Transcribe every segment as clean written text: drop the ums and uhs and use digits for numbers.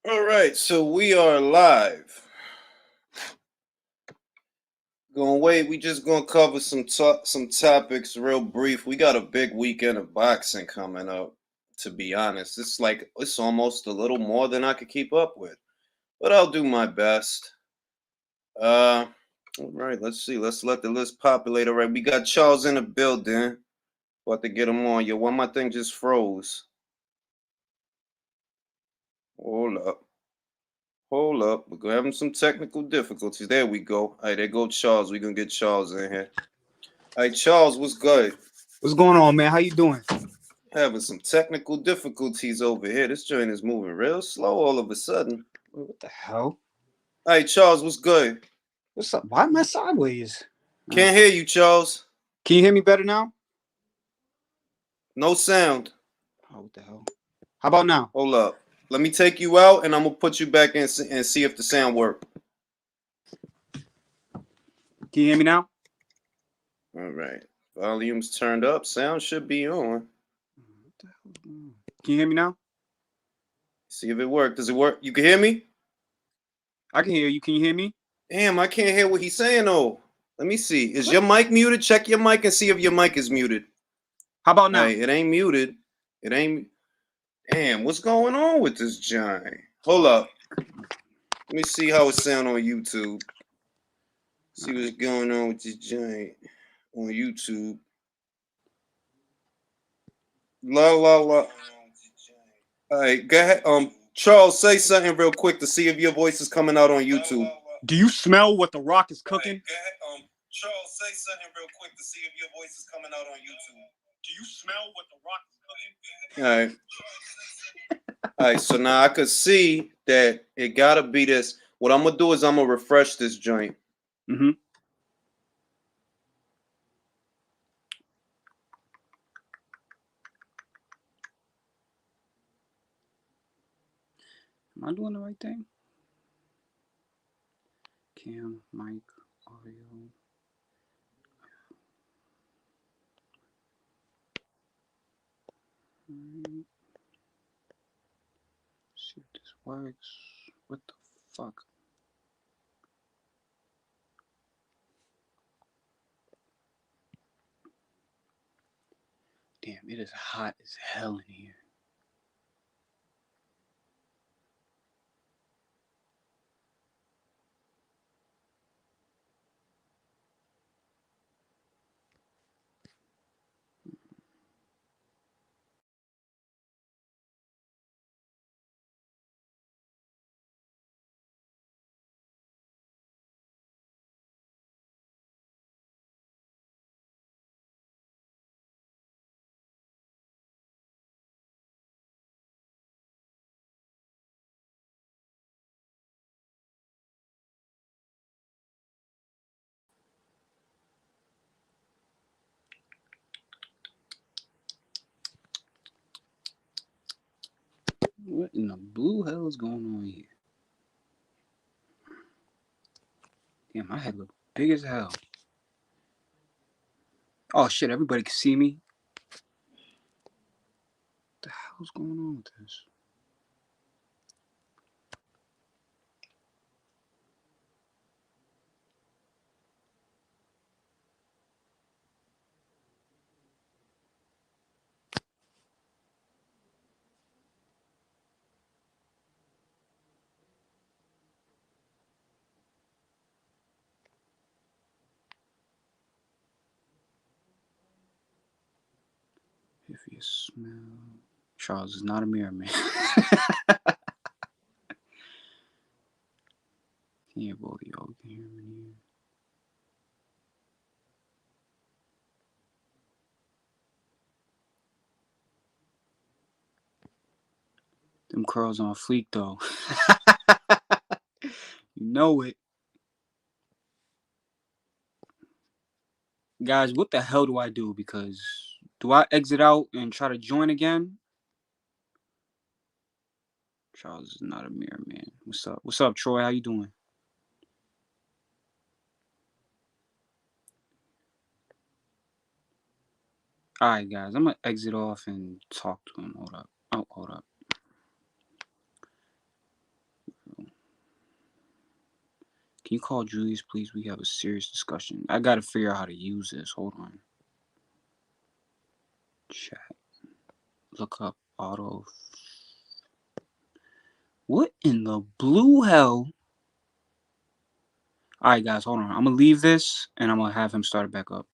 All right, so we are live. Gonna wait. We just gonna cover some topics real brief. We got a big weekend of boxing coming up. To be honest, it's almost a little more than I could keep up with, but I'll do my best. Uh, all right. Let's see. Let's let the list populate. All right, we got Charles in the building. About to get him on. Yo, why my thing just froze? Hold up. Hold up. We're having some technical difficulties. There we go. All right, there go Charles. We're gonna get Charles in here. All right, Charles, what's good? What's going on, man? How you doing? Having some technical difficulties over here. This joint is moving real slow all of a sudden. What the hell? All right, Charles, what's good? What's up? Why am I sideways? Can't hear you, Charles. Can you hear me better now? No sound. Oh, what the hell? How about now? Hold up. Let me take you out, and I'm gonna put you back in and see if the sound work. Can you hear me now? All right. Volume's turned up. Sound should be on. What the hell is going on? Can you hear me now? See if it worked. Does it work? You can hear me? I can hear you. Can you hear me? Damn, I can't hear what he's saying though. Let me see. Is your mic muted? Check your mic and see if your mic is muted. How about now? Hey, it ain't muted. It ain't. Damn, what's going on with this giant? Hold up. Let me see how it sound on YouTube. See what's going on with this giant on YouTube. La la la. All right, go ahead. Charles, say something real quick to see if your voice is coming out on YouTube. Do you smell what the Rock is cooking? Charles, say something real quick to see if your voice is coming out on YouTube. Do you smell what the Rock is cooking? All right. All right, so now I could see that it gotta be this. What I'm gonna do is I'm gonna refresh this joint. Mm-hmm. Am I doing the right thing? Cam, mic, audio. See if this works. What the fuck? Damn, it is hot as hell in here. What in the blue hell is going on here? Damn, my head look big as hell. Oh shit, everybody can see me. What the hell's going on with this? If you smell... Charles is not a mirror man. Can you both of y'all can hear me here? Them curls on fleek though. You know it. Guys, what the hell do I do? Because do I exit out and try to join again? Charles is not a mirror man. What's up? What's up, Troy? How you doing? Alright, guys. I'm gonna exit off and talk to him. Hold up. Oh, hold up. Can you call Julius, please? We have a serious discussion. I gotta figure out how to use this. Hold on. Chat. Look up auto. What in the blue hell? All right, guys, hold on. I'm gonna leave this and I'm gonna have him start it back up.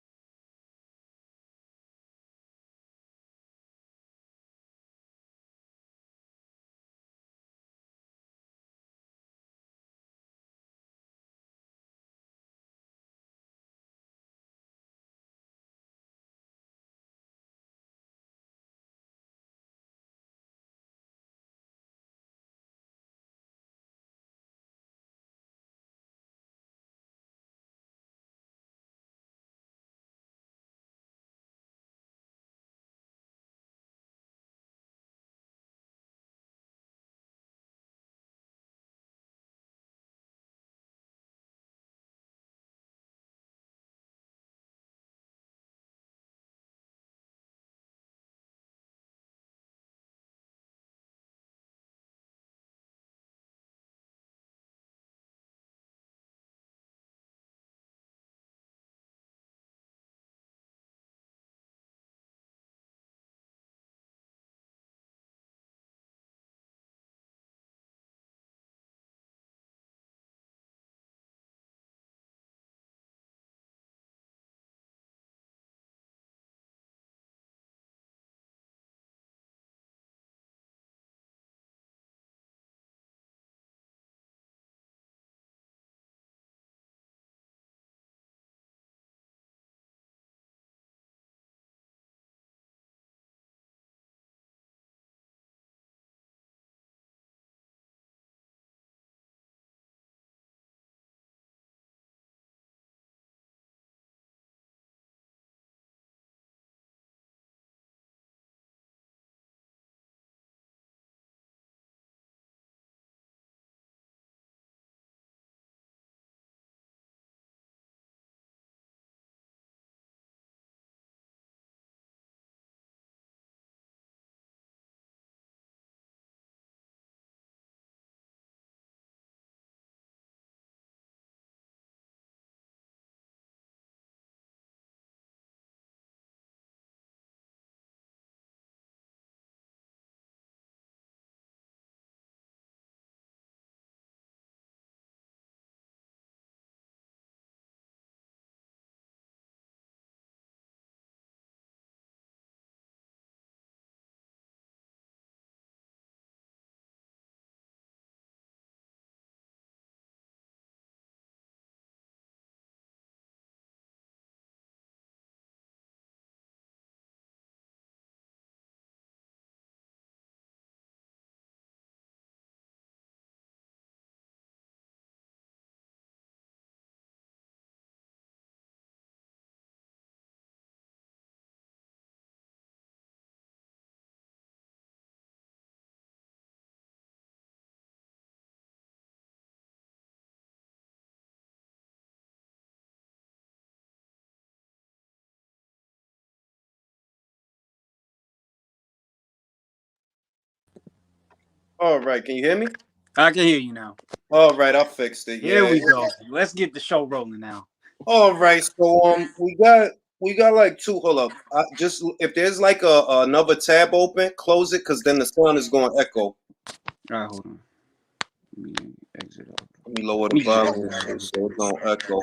All right, can you hear me? I can hear you now. All right, I fixed it. Here Yeah. we go. Let's get the show rolling now. All right, so we got like two. Hold up, just if there's like another tab open, close it because then the sound is going to echo. All right, hold on. Let me exit out. Let me lower Let the me just exit volume out. so it don't echo.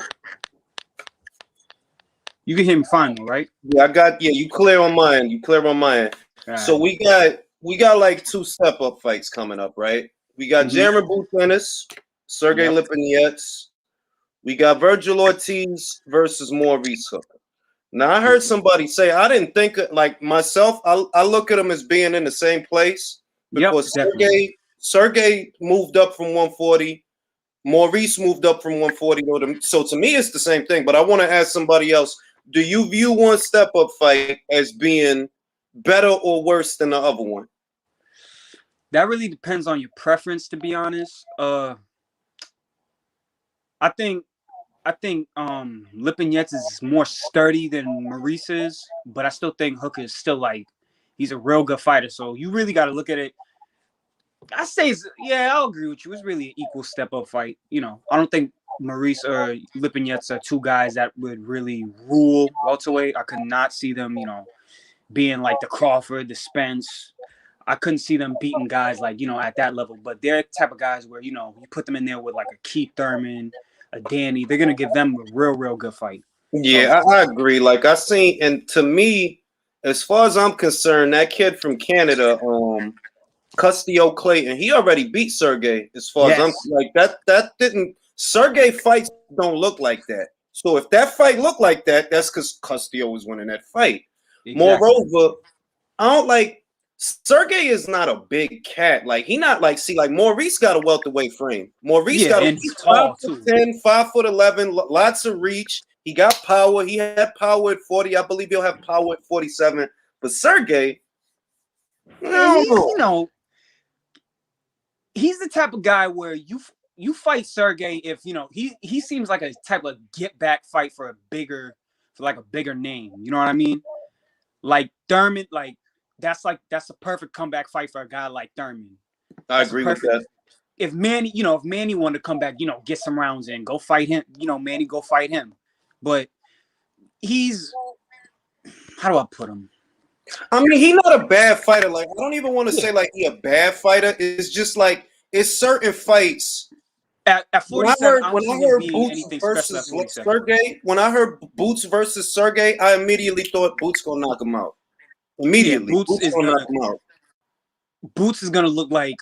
You can hear me fine though, right? Yeah, I got. Yeah, you clear on mine. You clear on mine. All So right. we got like two step up fights coming up, right? We got Mm-hmm. Jeremy Boutenis, Sergey Yep. Lipinets. We got Virgil Ortiz versus Maurice Hooker. Now I heard somebody say I didn't think like myself. I look at them as being in the same place Yep. because Definitely. Sergey moved up from 140. Maurice moved up from 140. So to me, it's the same thing. But I want to ask somebody else: do you view one step up fight as being better or worse than the other one? That really depends on your preference, to be honest. I think Lipinets is more sturdy than Maurice is, but I still think Hooker is still like he's a real good fighter. So you really got to look at it. I say, yeah, I'll agree with you. It's really an equal step up fight. You know, I don't think Maurice or Lipinets are two guys that would really rule welterweight. I could not see them, being like the Crawford, the Spence. I couldn't see them beating guys like, at that level. But they're the type of guys where, you put them in there with like a Keith Thurman, a Danny. They're going to give them a real, real good fight. Yeah, I agree. Like I seen, and to me, as far as I'm concerned, that kid from Canada, Custio Clayton, he already beat Sergey. As far as I'm like that didn't Sergey fights don't look like that. So if that fight looked like that, that's because Custio was winning that fight. Exactly. Moreover, I don't like Sergey is not a big cat. Like he not like Maurice got a welterweight frame. Maurice got a tall too. 5'10", 5'11", lots of reach. He got power. He had power at 40. I believe he'll have power at 47. But Sergey, he's the type of guy where you fight Sergey if he seems like a type of get back fight for a bigger name. You know what I mean? Like Thurman, that's a perfect comeback fight for a guy like Thurman. I agree with that. If Manny wanted to come back, get some rounds in, go fight him. Manny, go fight him. But he's, how do I put him? I mean, he's not a bad fighter. Like, I don't even want to say like he a bad fighter. It's just like it's certain fights. At 47, when I heard Boots versus Sergey, when I heard Boots versus Sergey, I immediately thought Boots gonna knock him out. Immediately, Boots is gonna knock him out. Boots is gonna look like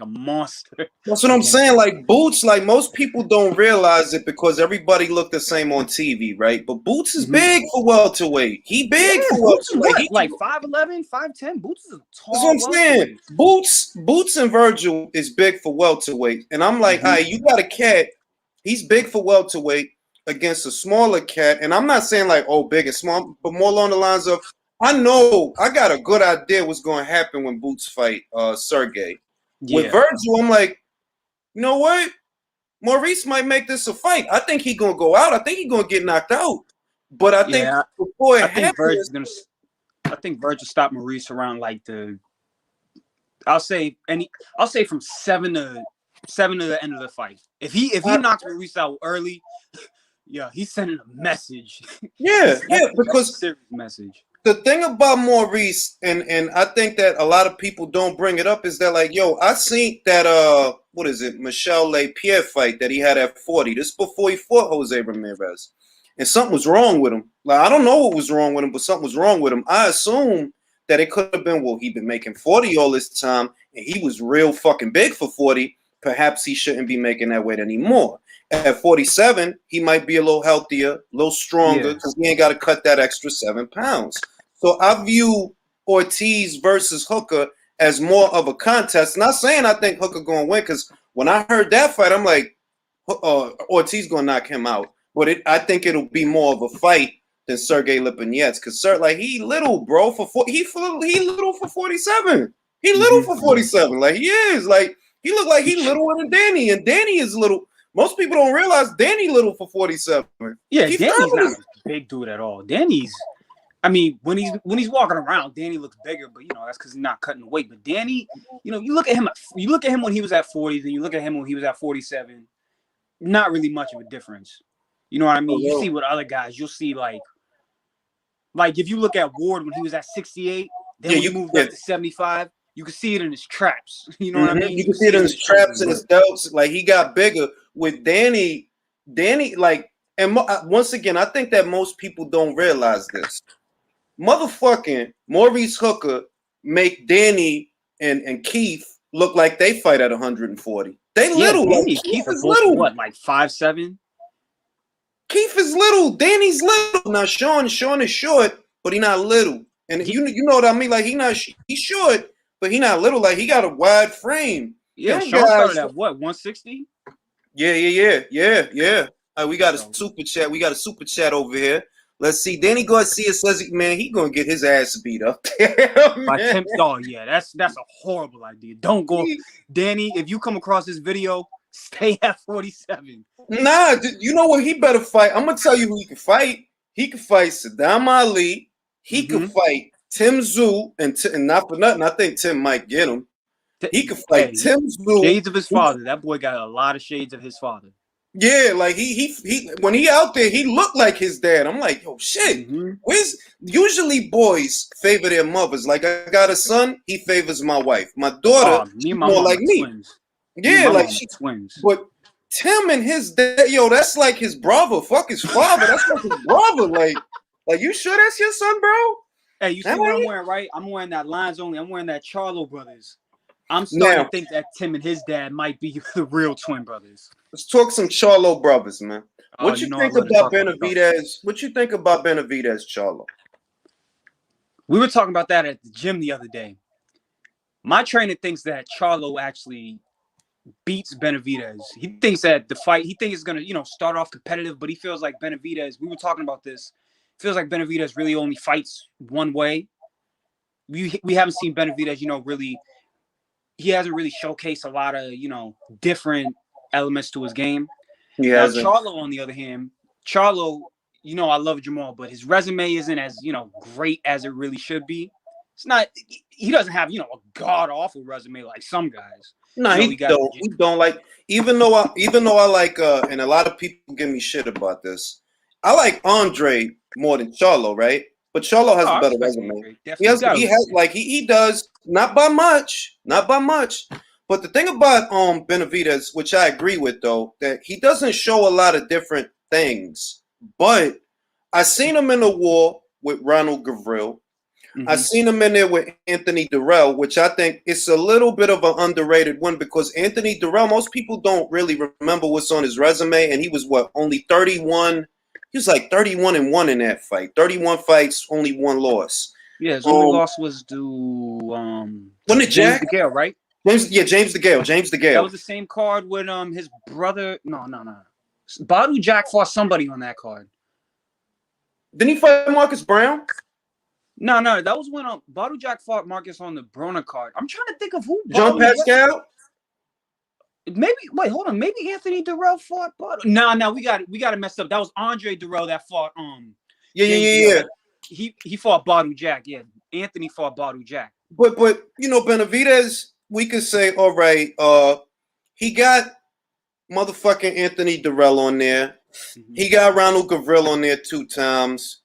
a monster. That's what I'm saying. Like Boots, like most people don't realize it because everybody look the same on TV, right? But Boots is big for welterweight. He big for welterweight. Like 5'11", 5'10". Boots is a tall. That's what I'm saying. Boots and Virgil is big for welterweight, and I'm like, all right, you got a cat. He's big for welterweight against a smaller cat, and I'm not saying like big and small, but more along the lines of I know I got a good idea what's going to happen when Boots fight Sergey. Yeah. With Virgil, I'm like, you know what? Maurice might make this a fight. I think he's going to go out. I think he's going to get knocked out. But I think before it happens, I think Virgil stopped Maurice around like I'll say from 7 to the end of the fight. If he knocks Maurice out early, he's sending a message. Yeah, because a serious message. The thing about Maurice, and I think that a lot of people don't bring it up, is that like, I seen that Michel LePierre fight that he had at 40. This before he fought Jose Ramirez. And something was wrong with him. Like I don't know what was wrong with him, but something was wrong with him. I assume that it could have been, he'd been making 40 all this time, and he was real fucking big for 40. Perhaps he shouldn't be making that weight anymore. At 47, he might be a little healthier, a little stronger, because he ain't got to cut that extra 7 pounds. So I view Ortiz versus Hooker as more of a contest. Not saying I think Hooker going to win, because when I heard that fight, I'm like, Ortiz going to knock him out. But I think it'll be more of a fight than Sergey Lipinets, because he little, bro. He little for 47. He little for 47. Like he is. Like he look like he littler than Danny, and Danny is little. Most people don't realize Danny little for 47. Yeah, Danny's not a big dude at all. Danny's, I mean, when he's walking around, Danny looks bigger, but that's because he's not cutting weight. But Danny, you look at him when he was at 40, then you look at him when he was at 47. Not really much of a difference. You know what I mean? You see with other guys, you'll see like if you look at Ward when he was at 68, then when he moved up to 75. You can see it in his traps. You know what I mean? You can see it in his traps and his delts. Like he got bigger with Danny. Like, and once again, I think that most people don't realize this. Motherfucking Maurice Hooker make Danny and Keith look like they fight at 140. They little. Danny, Keith is little. What, like 5'7"? Keith is little. Danny's little. Now Sean is short, but he's not little. And you know what I mean? Like he's short. But he not little, like he got a wide frame. Yeah, Sean started at what, 160? Yeah. We got a super chat. We got a super chat over here. Let's see. Danny Garcia says, man, he gonna get his ass beat up there. That's a horrible idea. Don't go, Danny. If you come across this video, stay at 47. Nah, you know what? He better fight. I'm gonna tell you who he can fight. He can fight Saddam Ali. He can fight Tim Tszyu, and not for nothing, I think Tim might get him. He could fight Tim Tszyu. Shades of his father. That boy got a lot of shades of his father. Yeah, like he when he out there, he looked like his dad. I'm like, yo, shit. Where's usually boys favor their mothers? Like I got a son, he favors my wife. My daughter, me and my more mom like are me. twins. Yeah, like she twins. But Tim and his dad, yo, that's like his brother. Fuck his father. That's like his brother. Like you sure that's your son, bro? Hey, you see what I'm wearing, right? I'm wearing that Lines Only. I'm wearing that Charlo Brothers. I'm starting to think that Tim and his dad might be the real twin brothers. Let's talk some Charlo brothers, man. What you think about Benavidez? What you think about Benavidez, Charlo? We were talking about that at the gym the other day. My trainer thinks that Charlo actually beats Benavidez. He thinks that the fight, he thinks it's gonna, start off competitive, but he feels like Benavidez. We were talking about this. Feels like Benavidez really only fights one way. We haven't seen Benavidez, really. He hasn't really showcased a lot of, different elements to his game. Now, Charlo, on the other hand, Charlo, I love Jamal, but his resume isn't as, great as it really should be. It's not, he doesn't have, a god-awful resume like some guys. No, he don't like, even though I like, and a lot of people give me shit about this. I like Andre more than Charlo, right? But Charlo has a better resume. He does, not by much. But the thing about Benavidez, which I agree with though, that he doesn't show a lot of different things. But I seen him in the war with Ronald Gavril. I seen him in there with Anthony Durrell, which I think it's a little bit of an underrated one because Anthony Durrell, most people don't really remember what's on his resume, and he was only 31. He was like 31-1 in that fight. 31 fights, only one loss. Yeah, his only loss was to wasn't it James DeGale, right? James DeGale. That was the same card with his brother. No. Badu Jack fought somebody on that card. Didn't he fight Marcus Brown? No, that was when Badu Jack fought Marcus on the Broner card. I'm trying to think of who. Jean Pascal? Hold on. Maybe Anthony Durrell fought Badu. No, we got it messed up. That was Andre Durrell that fought Yeah. He fought Badu Jack. Yeah. Anthony fought Badu Jack. But Benavidez, we could say, all right, he got motherfucking Anthony Durrell on there. He got Ronald Gavril on there 2 times.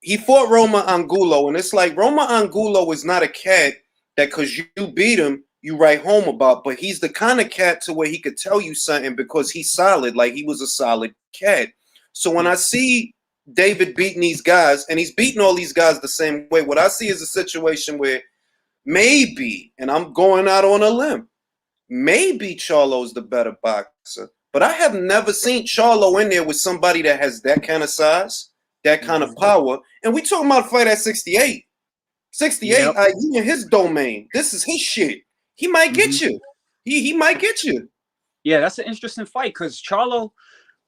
He fought Roma Angulo, and it's like Roma Angulo is not a cat that because you beat him, you write home about, but he's the kind of cat to where he could tell you something because he's solid, like he was a solid cat. So when I see David beating these guys, and he's beating all these guys the same way, what I see is a situation where maybe, and I'm going out on a limb, maybe Charlo's the better boxer, but I have never seen Charlo in there with somebody that has that kind of size, that kind of power. And we talking about a fight at 68. 68, he in his domain. This is his shit. He might get you. He might get you. Yeah, that's an interesting fight because Charlo,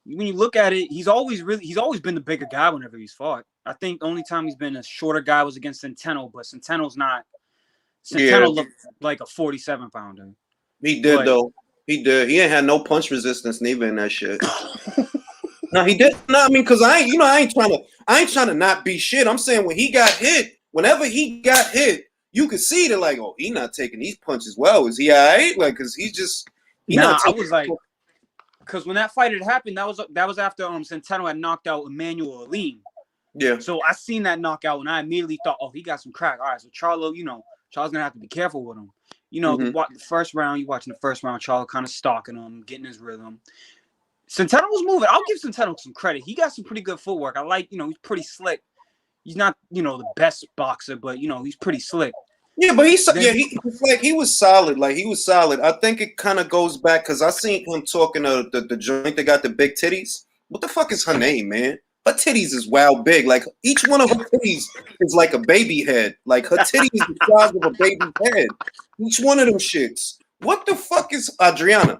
when you look at it, he's always been the bigger guy whenever he's fought. I think the only time he's been a shorter guy was against Centeno, but Centeno looked like a 47-pounder. He did though. He did. He ain't had no punch resistance neither in that shit. No, he did. No, I mean, cause I ain't trying to not be shit. I'm saying whenever he got hit, you could see that like, oh, he not taking these punches well. Is he all right? Like, cause I was like, cause when that fight had happened, that was after Centeno had knocked out Emmanuel Alim. Yeah. So I seen that knockout and I immediately thought, oh, he got some crack. All right, so Charlo's gonna have to be careful with him. The first round, Charlo kind of stalking him, getting his rhythm. Centeno was moving. I'll give Centeno some credit. He got some pretty good footwork. I like, he's pretty slick. He's not, the best boxer, but he's pretty slick. Yeah, but he was solid. Like he was solid. I think it kind of goes back because I seen him talking to the joint that got the big titties. What the fuck is her name, man? Her titties is wild big. Like each one of her titties is like a baby head. Like her titties is the size of a baby head. Each one of them shits. What the fuck is Adriana?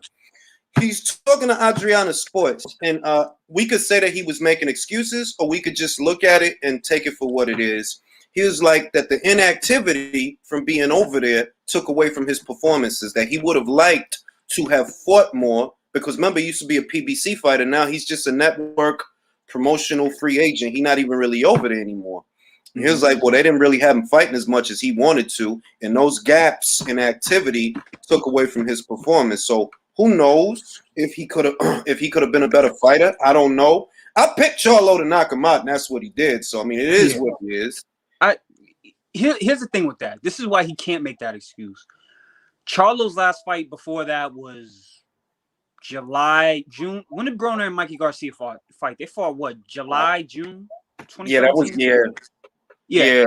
He's talking to Adriana Sports, and we could say that he was making excuses, or we could just look at it and take it for what it is. He was like that the inactivity from being over there took away from his performances, that he would have liked to have fought more, because remember, he used to be a PBC fighter. Now he's just a network promotional free agent. He's not even really over there anymore. He was like, well, they didn't really have him fighting as much as he wanted to, and those gaps in activity took away from his performance. So who knows if he could have been a better fighter? I don't know. I picked Charlo to knock him out, and that's what he did. So I mean, it is what it is. Here's the thing with that. This is why he can't make that excuse. Charlo's last fight before that was June. When did Broner and Mikey Garcia fight? They fought what? July, June? Yeah, that was Yeah.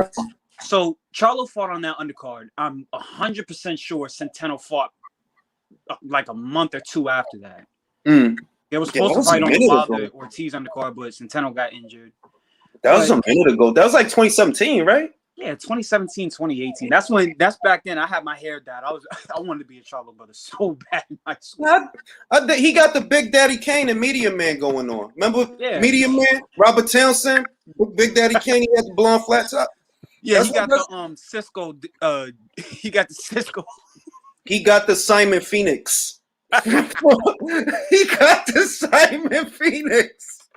So Charlo fought on that undercard. I'm 100% sure Centeno fought like a month or two after that. They were supposed to fight on the Wilder Ortiz undercard, but Centeno got injured. That was a minute ago. That was like 2017, right? Yeah, 2017, 2018. That's back then. I had my hair dyed. I wanted to be a Charlo brother so bad in high school. He got the Big Daddy Kane and Media Man going on. Remember Media Man? Robert Townsend? Big Daddy Kane, he had the blonde flat top. Yeah, he got the Cisco. He got the Cisco. He got the Simon Phoenix. He got the Simon Phoenix.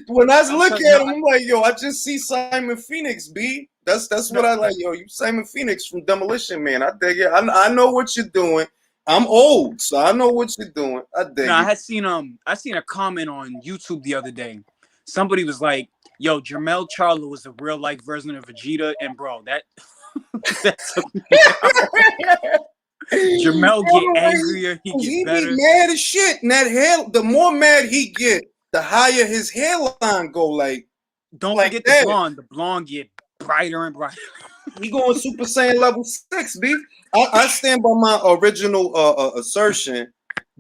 When I look at him, I'm like, yo, I just see Simon Phoenix, B. That's what I like, yo. You Simon Phoenix from Demolition Man. I dig it. I know what you're doing. I'm old, so I know what you're doing. I dig it. I seen a comment on YouTube the other day. Somebody was like, yo, Jermell Charlo was a real life version of Vegeta, and bro, that Jermell get angrier, he better. Be mad as shit. And that hair, the more mad he get, the higher his hairline go. Like, don't forget the blonde. The blonde get brighter and brighter. He going Super Saiyan level 6, B. I stand by my original assertion.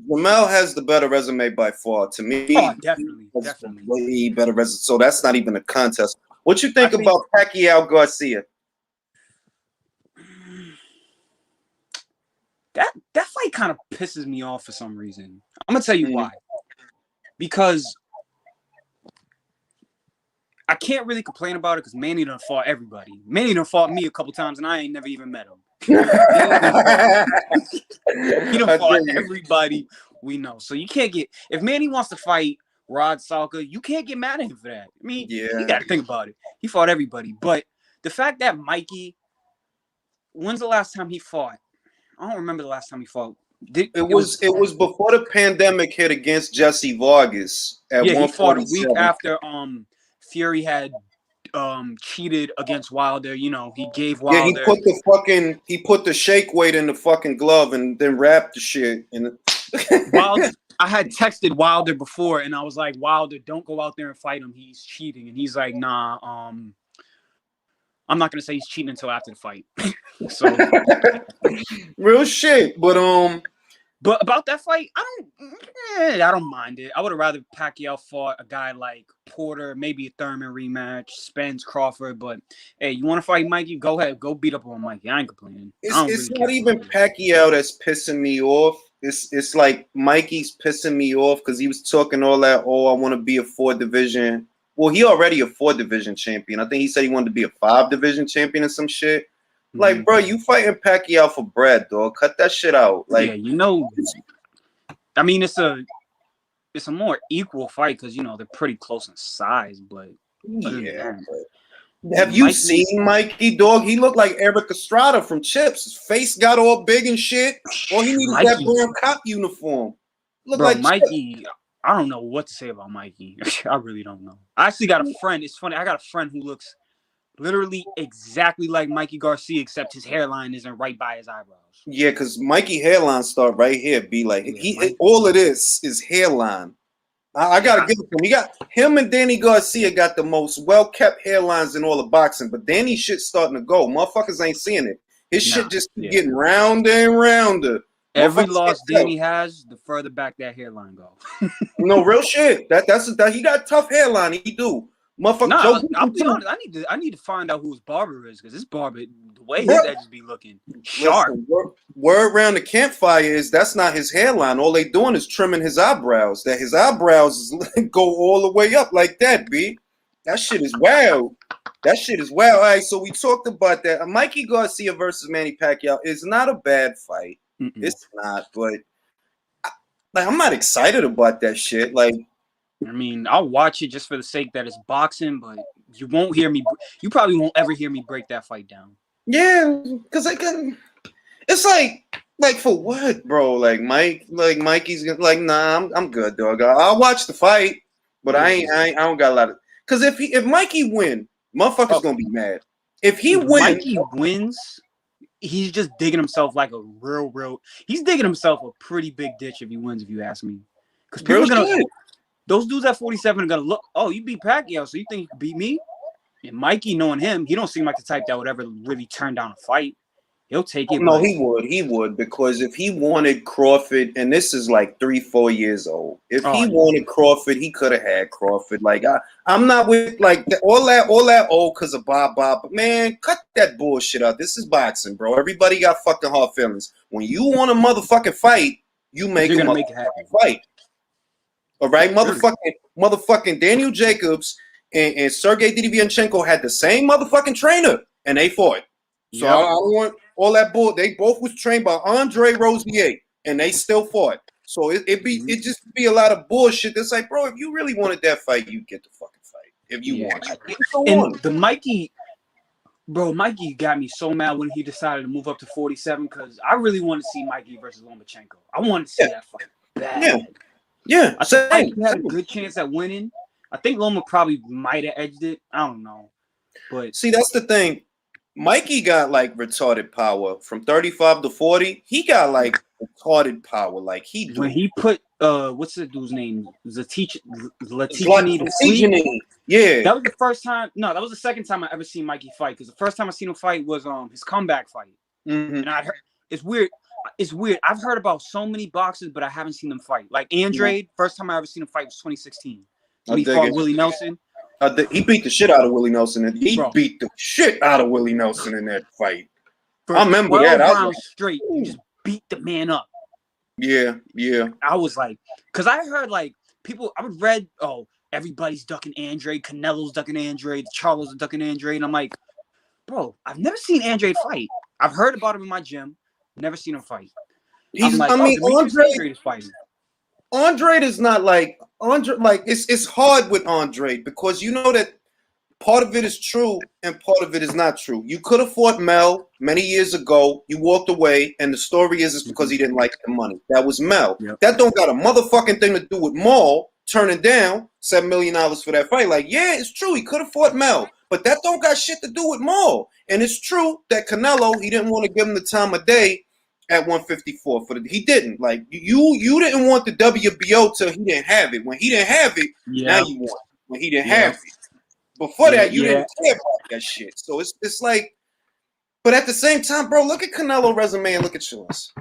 Jermell has the better resume by far. To me, definitely. Way better resume. So that's not even a contest. What you think about Pacquiao Garcia? That fight kind of pisses me off for some reason. I'm gonna tell you why. Because I can't really complain about it because Manny done fought everybody. Manny done fought me a couple times and I ain't never even met him. He done fought everybody we know. So you can't get, if Manny wants to fight Rod Salka, you can't get mad at him for that. I mean, you got to think about it. He fought everybody. But the fact that Mikey, when's the last time he fought? I don't remember the last time he fought. It was before the pandemic hit against Jesse Vargas. He fought a week after Fury had cheated against Wilder. You know, he gave Wilder. Yeah, he put the shake weight in the fucking glove and then wrapped the shit. Wilder, I had texted Wilder before and I was like, Wilder, don't go out there and fight him. He's cheating. And he's like, nah, I'm not gonna say he's cheating until after the fight. So real shit. But about that fight, I don't mind it. I would have rather Pacquiao fought a guy like Porter, maybe a Thurman rematch, Spence, Crawford. But hey, you want to fight Mikey? Go ahead, go beat up on Mikey. I ain't complaining. It's not even Pacquiao that's pissing me off. It's like Mikey's pissing me off because he was talking all that. Oh, I want to be a 4-division. Well, he already a 4-division champion. I think he said he wanted to be a 5-division champion or some shit. Like, bro, you fighting Pacquiao for bread, dog. Cut that shit out. Like, yeah, you know. I mean, it's a more equal fight because they're pretty close in size, but have you seen Mikey, dog? He looked like Eric Estrada from Chips. His face got all big and shit. All he needed was that brown cop uniform. Look like Mikey. Chips. I don't know what to say about Mikey. I really don't know. I actually got a friend. It's funny. I got a friend who looks literally exactly like Mikey Garcia, except his hairline isn't right by his eyebrows. Yeah, because Mikey hairline start right here. Be like all of this is hairline. I gotta give it to him. He got him and Danny Garcia got the most well-kept hairlines in all of boxing, but Danny's shit starting to go. Motherfuckers ain't seeing it. His shit just getting rounder and rounder. Every loss Danny has, the further back that hairline go. No, real shit. That's he got tough hairline. He do. Motherfucker. I'll be honest. I need to find out who his barber is because this barber, the way his edges be looking sharp. Listen, word around the campfire is that's not his hairline. All they doing is trimming his eyebrows. That his eyebrows go all the way up like that, B. That shit is wild. That shit is wild. All right, so we talked about that. Mikey Garcia versus Manny Pacquiao is not a bad fight. It's not, but I'm not excited about that shit. Like, I mean, I'll watch it just for the sake that it's boxing, but you won't hear me. You probably won't ever hear me break that fight down. Yeah, because I can. It's like for what, bro? Like Mikey's like, nah, I'm good, dog. I'll watch the fight, but I don't got a lot of. Because if Mikey win, motherfucker's gonna be mad. If he wins, Mikey wins, he's just digging himself like a real. He's digging himself a pretty big ditch if he wins. If you ask me, because people are gonna. Those dudes at 47 are gonna look. Oh, you beat Pacquiao, so you think you can beat me? And Mikey, knowing him, he don't seem like the type that would ever really turn down a fight. He'll take it. No, he would because if he wanted Crawford, and this is like 3-4 years old, if he wanted Crawford, he could have had Crawford. Like I'm not with like all that old because of Bob. But man, cut that bullshit out. This is boxing, bro. Everybody got fucking hard feelings. When you want a motherfucking fight, you make a motherfucking fight. All right, motherfucking Daniel Jacobs and Sergey Didivianchenko had the same motherfucking trainer, and they fought. So I don't want all that bull. They both was trained by Andre Rosier, and they still fought. So it just be a lot of bullshit. That's like, bro, if you really wanted that fight, you get the fucking fight. If you want it. And the Mikey got me so mad when he decided to move up to 47 because I really wanted to see Mikey versus Lomachenko. I wanted to see that fight bad. Yeah. I think Mikey had a good chance at winning. I think Loma probably might have edged it. I don't know. But see, that's the thing. Mikey got like retarded power from 35 to 40. He got like retarded power. Like when he put what's the dude's name? Latichini. Yeah. That was the first time. No, that was the second time I ever seen Mikey fight. Because the first time I seen him fight was his comeback fight. Mm-hmm. And I heard it's weird. It's weird. I've heard about so many boxers, but I haven't seen them fight. Like Andrade, first time I ever seen him fight was 2016. When he fought Willie Nelson. He beat the shit out of Willie Nelson, and he beat the shit out of Willie Nelson in that fight. I remember that. I was like, straight, you just beat the man up. Yeah. I was like, because I heard like people. I would read, everybody's ducking Andrade, Canelo's ducking Andrade, Charlo's ducking Andrade, and I'm like, bro, I've never seen Andrade fight. I've heard about him in my gym, never seen him fight. Andrade is fighting. Andrade is not like Andrade. Like it's hard with Andrade because you know that part of it is true and part of it is not true. You could have fought Mel many years ago. You walked away, and the story is because he didn't like the money. That was Mel. Yep. That don't got a motherfucking thing to do with Maul turning down $7 million for that fight. Like, yeah, it's true. He could have fought Mel, but that don't got shit to do with Maul. And it's true that Canelo, he didn't want to give him the time of day at 154 he didn't. Like you didn't want the WBO till he didn't have it. When he didn't have it, now you want it. When he didn't have it. Before that, you didn't care about that shit. So it's like, but at the same time, bro, look at Canelo resume and look at yours.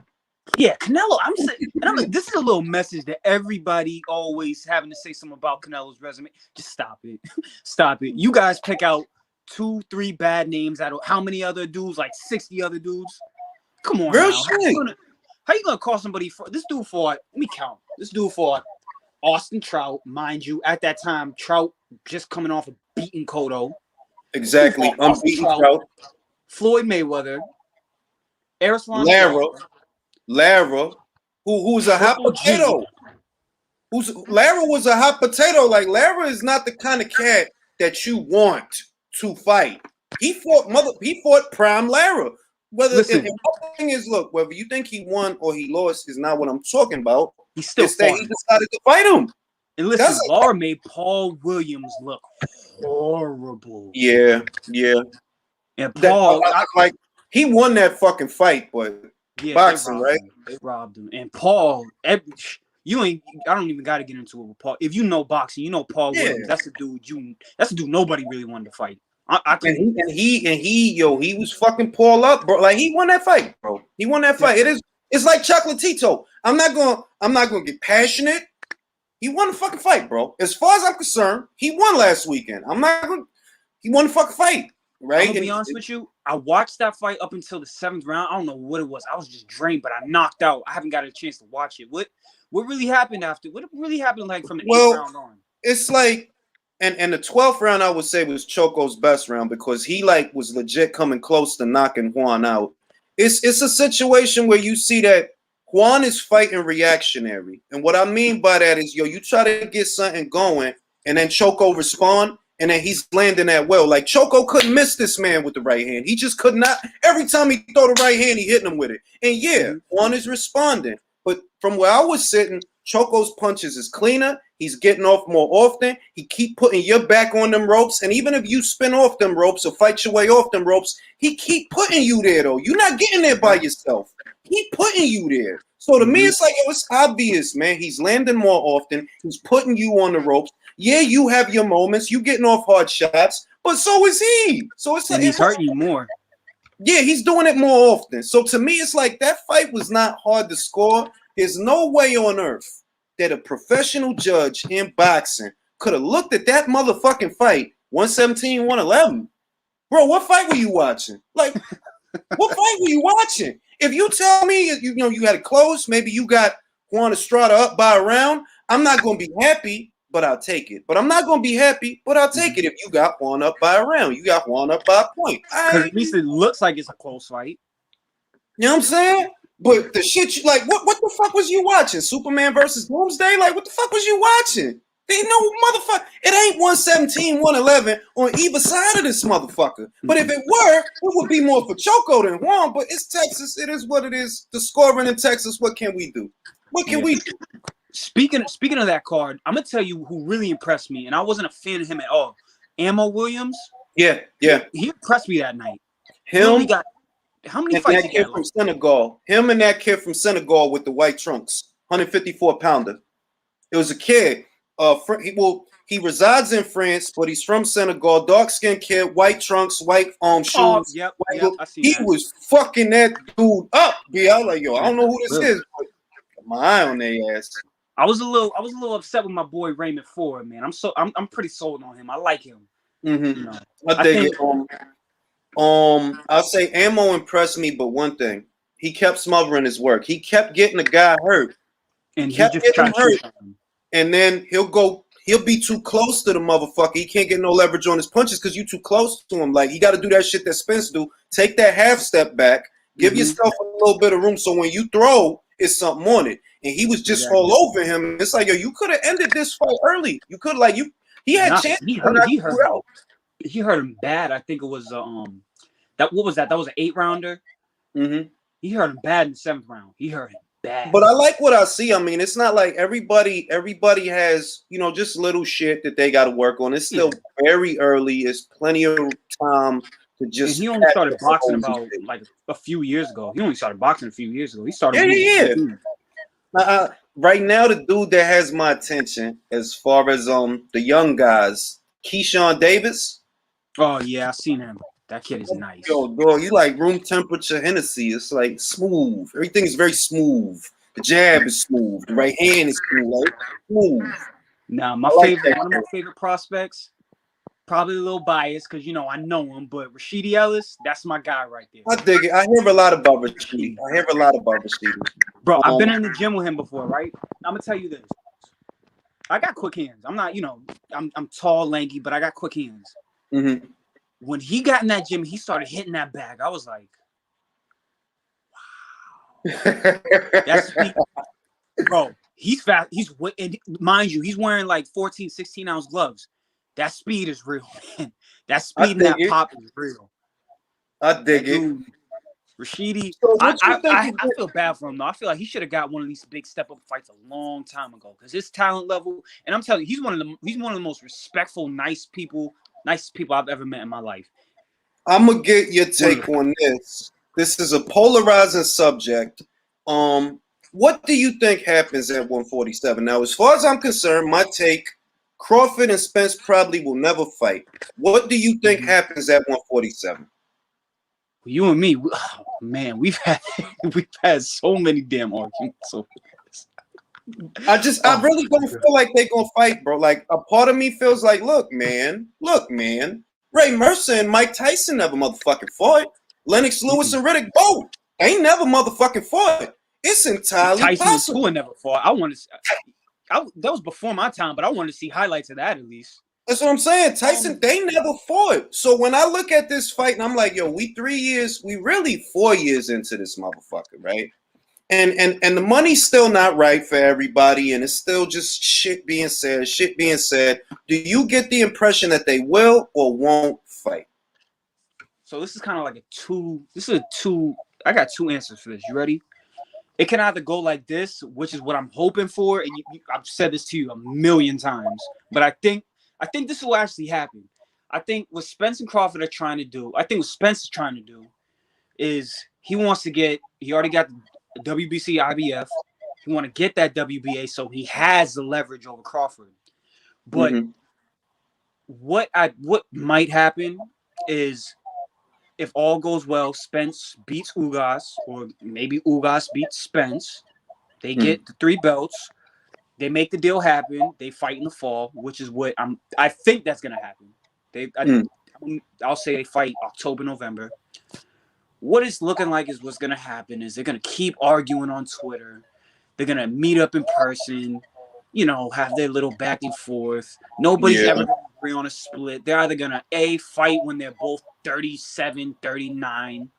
Yeah, Canelo, I'm saying, and I'm like, this is a little message that everybody always having to say something about Canelo's resume. Just stop it. Stop it. You guys pick out 2-3 bad names out of how many other dudes, like 60 other dudes? Come on, real now. shit. How you gonna call somebody for this dude fought? Let me count. This dude fought Austin Trout, mind you. At that time, Trout just coming off of beating Cotto. Exactly, unbeaten Trout. Floyd Mayweather, Erislan Lara, who's a hot potato. Lara was a hot potato. Like Lara is not the kind of cat that you want to fight. He fought prime Lara. Whether the thing is, look, whether you think he won or he lost is not what I'm talking about. He still he decided to fight him. And listen, Lara made Paul Williams look horrible. Yeah. And Paul, like he won that fucking fight, but boxing, right? They robbed him. And Paul, I don't even got to get into it with Paul. If you know boxing, you know Paul Williams. That's the dude nobody really wanted to fight. He was fucking Paul up, bro. Like he won that fight, bro. He won that fight. It's like Chocolatito. I'm not gonna get passionate. He won the fucking fight, bro. As far as I'm concerned, he won last weekend. He won the fucking fight, right? I'm gonna be honest with you. I watched that fight up until the 7th round. I don't know what it was. I was just drained, but I knocked out. I haven't got a chance to watch it. What really happened after? What really happened like from the 8th round on? It's like. And the 12th round, I would say, was Choco's best round because he was legit coming close to knocking Juan out. It's a situation where you see that Juan is fighting reactionary. And what I mean by that is, you try to get something going and then Choco respond. and then he's landing that well. Like Choco couldn't miss this man with the right hand. He just could not. Every time he throw the right hand, he hitting him with it. And yeah, Juan is responding. But from where I was sitting, Choco's punches is cleaner. He's getting off more often. He keep putting your back on them ropes. And even if you spin off them ropes or fight your way off them ropes, he keep putting you there, though. You're not getting there by yourself. He putting you there. So to me, it's like, yo, it's obvious, man. He's landing more often. He's putting you on the ropes. Yeah, you have your moments. You getting off hard shots, but so is he. So it's like he's hurting you more. Yeah, he's doing it more often. So to me, it's like that fight was not hard to score. There's no way on earth that a professional judge in boxing could have looked at that motherfucking fight, 117, 111. Bro, what fight were you watching? Like, what fight were you watching? If you tell me you know you had it close, maybe you got Juan Estrada up by a round, I'm not going to be happy, but I'll take it. But I'm not going to be happy, but I'll take it if you got Juan up by a round. You got Juan up by a point. Because at least it looks like it's a close fight. You know what I'm saying? But the shit, you like, what the fuck was you watching? Superman versus Doomsday? Like, what the fuck was you watching? They know, motherfucker. It ain't 117, 111 on either side of this motherfucker. But if it were, it would be more for Choco than Juan. But it's Texas. It is what it is. The scoring in Texas, what can we do? What can we do? Speaking of that card, I'm gonna tell you who really impressed me, and I wasn't a fan of him at all. Ammo Williams. Yeah. He impressed me that night. Him. Got how many fights? That kid from Senegal. Him and that kid from Senegal with the white trunks, 154 pounder. It was a kid. He resides in France, but he's from Senegal. Dark skinned kid, white trunks, white shoes. Oh, yep, I see he that. was fucking that dude up. I was like, yo, I don't know who this is, but got my eye on their ass. I was a little upset with my boy Raymond Ford, man. I'm pretty sold on him. I like him. Mm-hmm. You know, I dig it. I'll say Ammo impressed me, but one thing, he kept smothering his work. He kept getting the guy hurt, and he kept getting hurt. And then he'll be too close to the motherfucker. He can't get no leverage on his punches because you too close to him. Like, he got to do that shit that Spence do. Take that half step back. Give yourself a little bit of room so when you throw, it's something on it. And he was just all over him. It's like, yo, you could have ended this fight early. You could he had chance. He hurt him bad. I think it was what was that? That was an 8-rounder. Mm-hmm. He hurt him bad in the 7th round. He hurt him bad. But I like what I see. I mean, it's not like everybody has, just little shit that they got to work on. It's still very early. It's plenty of time to just. And he only started boxing about like a few years ago. He only started boxing a few years ago. He started. Right now, the dude that has my attention as far as the young guys, Keyshawn Davis. Oh yeah, I seen him. That kid is nice. Yo, dog, you like room temperature Hennessy. It's like smooth. Everything is very smooth. The jab is smooth. The right hand is smooth. Like smooth. Now, one of my favorite prospects, probably a little biased because I know him, but Rashidi Ellis, that's my guy right there. I dig it. I hear a lot about Rashidi. Bro, I've been in the gym with him before, right? I'm gonna tell you this. I got quick hands. I'm not, I'm tall, lanky, but I got quick hands. Mm-hmm. When he got in that gym, he started hitting that bag. I was like, wow. That's sweet. Bro, he's fast. And mind you, he's wearing like 14, 16-ounce gloves. That speed is real, man. That speed and that pop is real. I dig it. Rashidi, I feel bad for him, though. I feel like he should have got one of these big step-up fights a long time ago because his talent level, and I'm telling you, he's one of the most respectful, nice people I've ever met in my life. I'm gonna get your take on this. This is a polarizing subject. What do you think happens at 147? Now, as far as I'm concerned, my take, Crawford and Spence probably will never fight. What do you think happens at 147? You and me, man, we've had so many damn arguments over this. I really don't feel like they're gonna fight, bro. Like, a part of me feels like, look, man, Ray Mercer and Mike Tyson never motherfucking fought. Lennox Lewis and Riddick both ain't never motherfucking fought. It's entirely Tyson possible. and Tua never fought. That was before my time, but I wanted to see highlights of that at least. That's what I'm saying. Tyson, they never fought. So when I look at this fight and I'm like, yo, we 3 years, we really 4 years into this motherfucker, right? and the money's still not right for everybody, and it's still just shit being said. Do you get the impression that they will or won't fight? So this is kind of like a two. This is a two. I got two answers for this. You ready? It can either go like this, which is what I'm hoping for, and I've said this to you a million times, but I think this will actually happen. I think what Spence and Crawford are trying to do, I think what Spence is trying to do is he already got the WBC IBF. He want to get that WBA so he has the leverage over Crawford. But what might happen is if all goes well, Spence beats Ugas, or maybe Ugas beats Spence. They get the 3 belts. They make the deal happen. They fight in the fall, which is what I think that's gonna happen. I'll say they fight October, November. What it's looking like is what's gonna happen is they're gonna keep arguing on Twitter. They're gonna meet up in person. Have their little back and forth. Nobody's ever gonna agree on a split. They're either gonna fight when they're both 37, 39,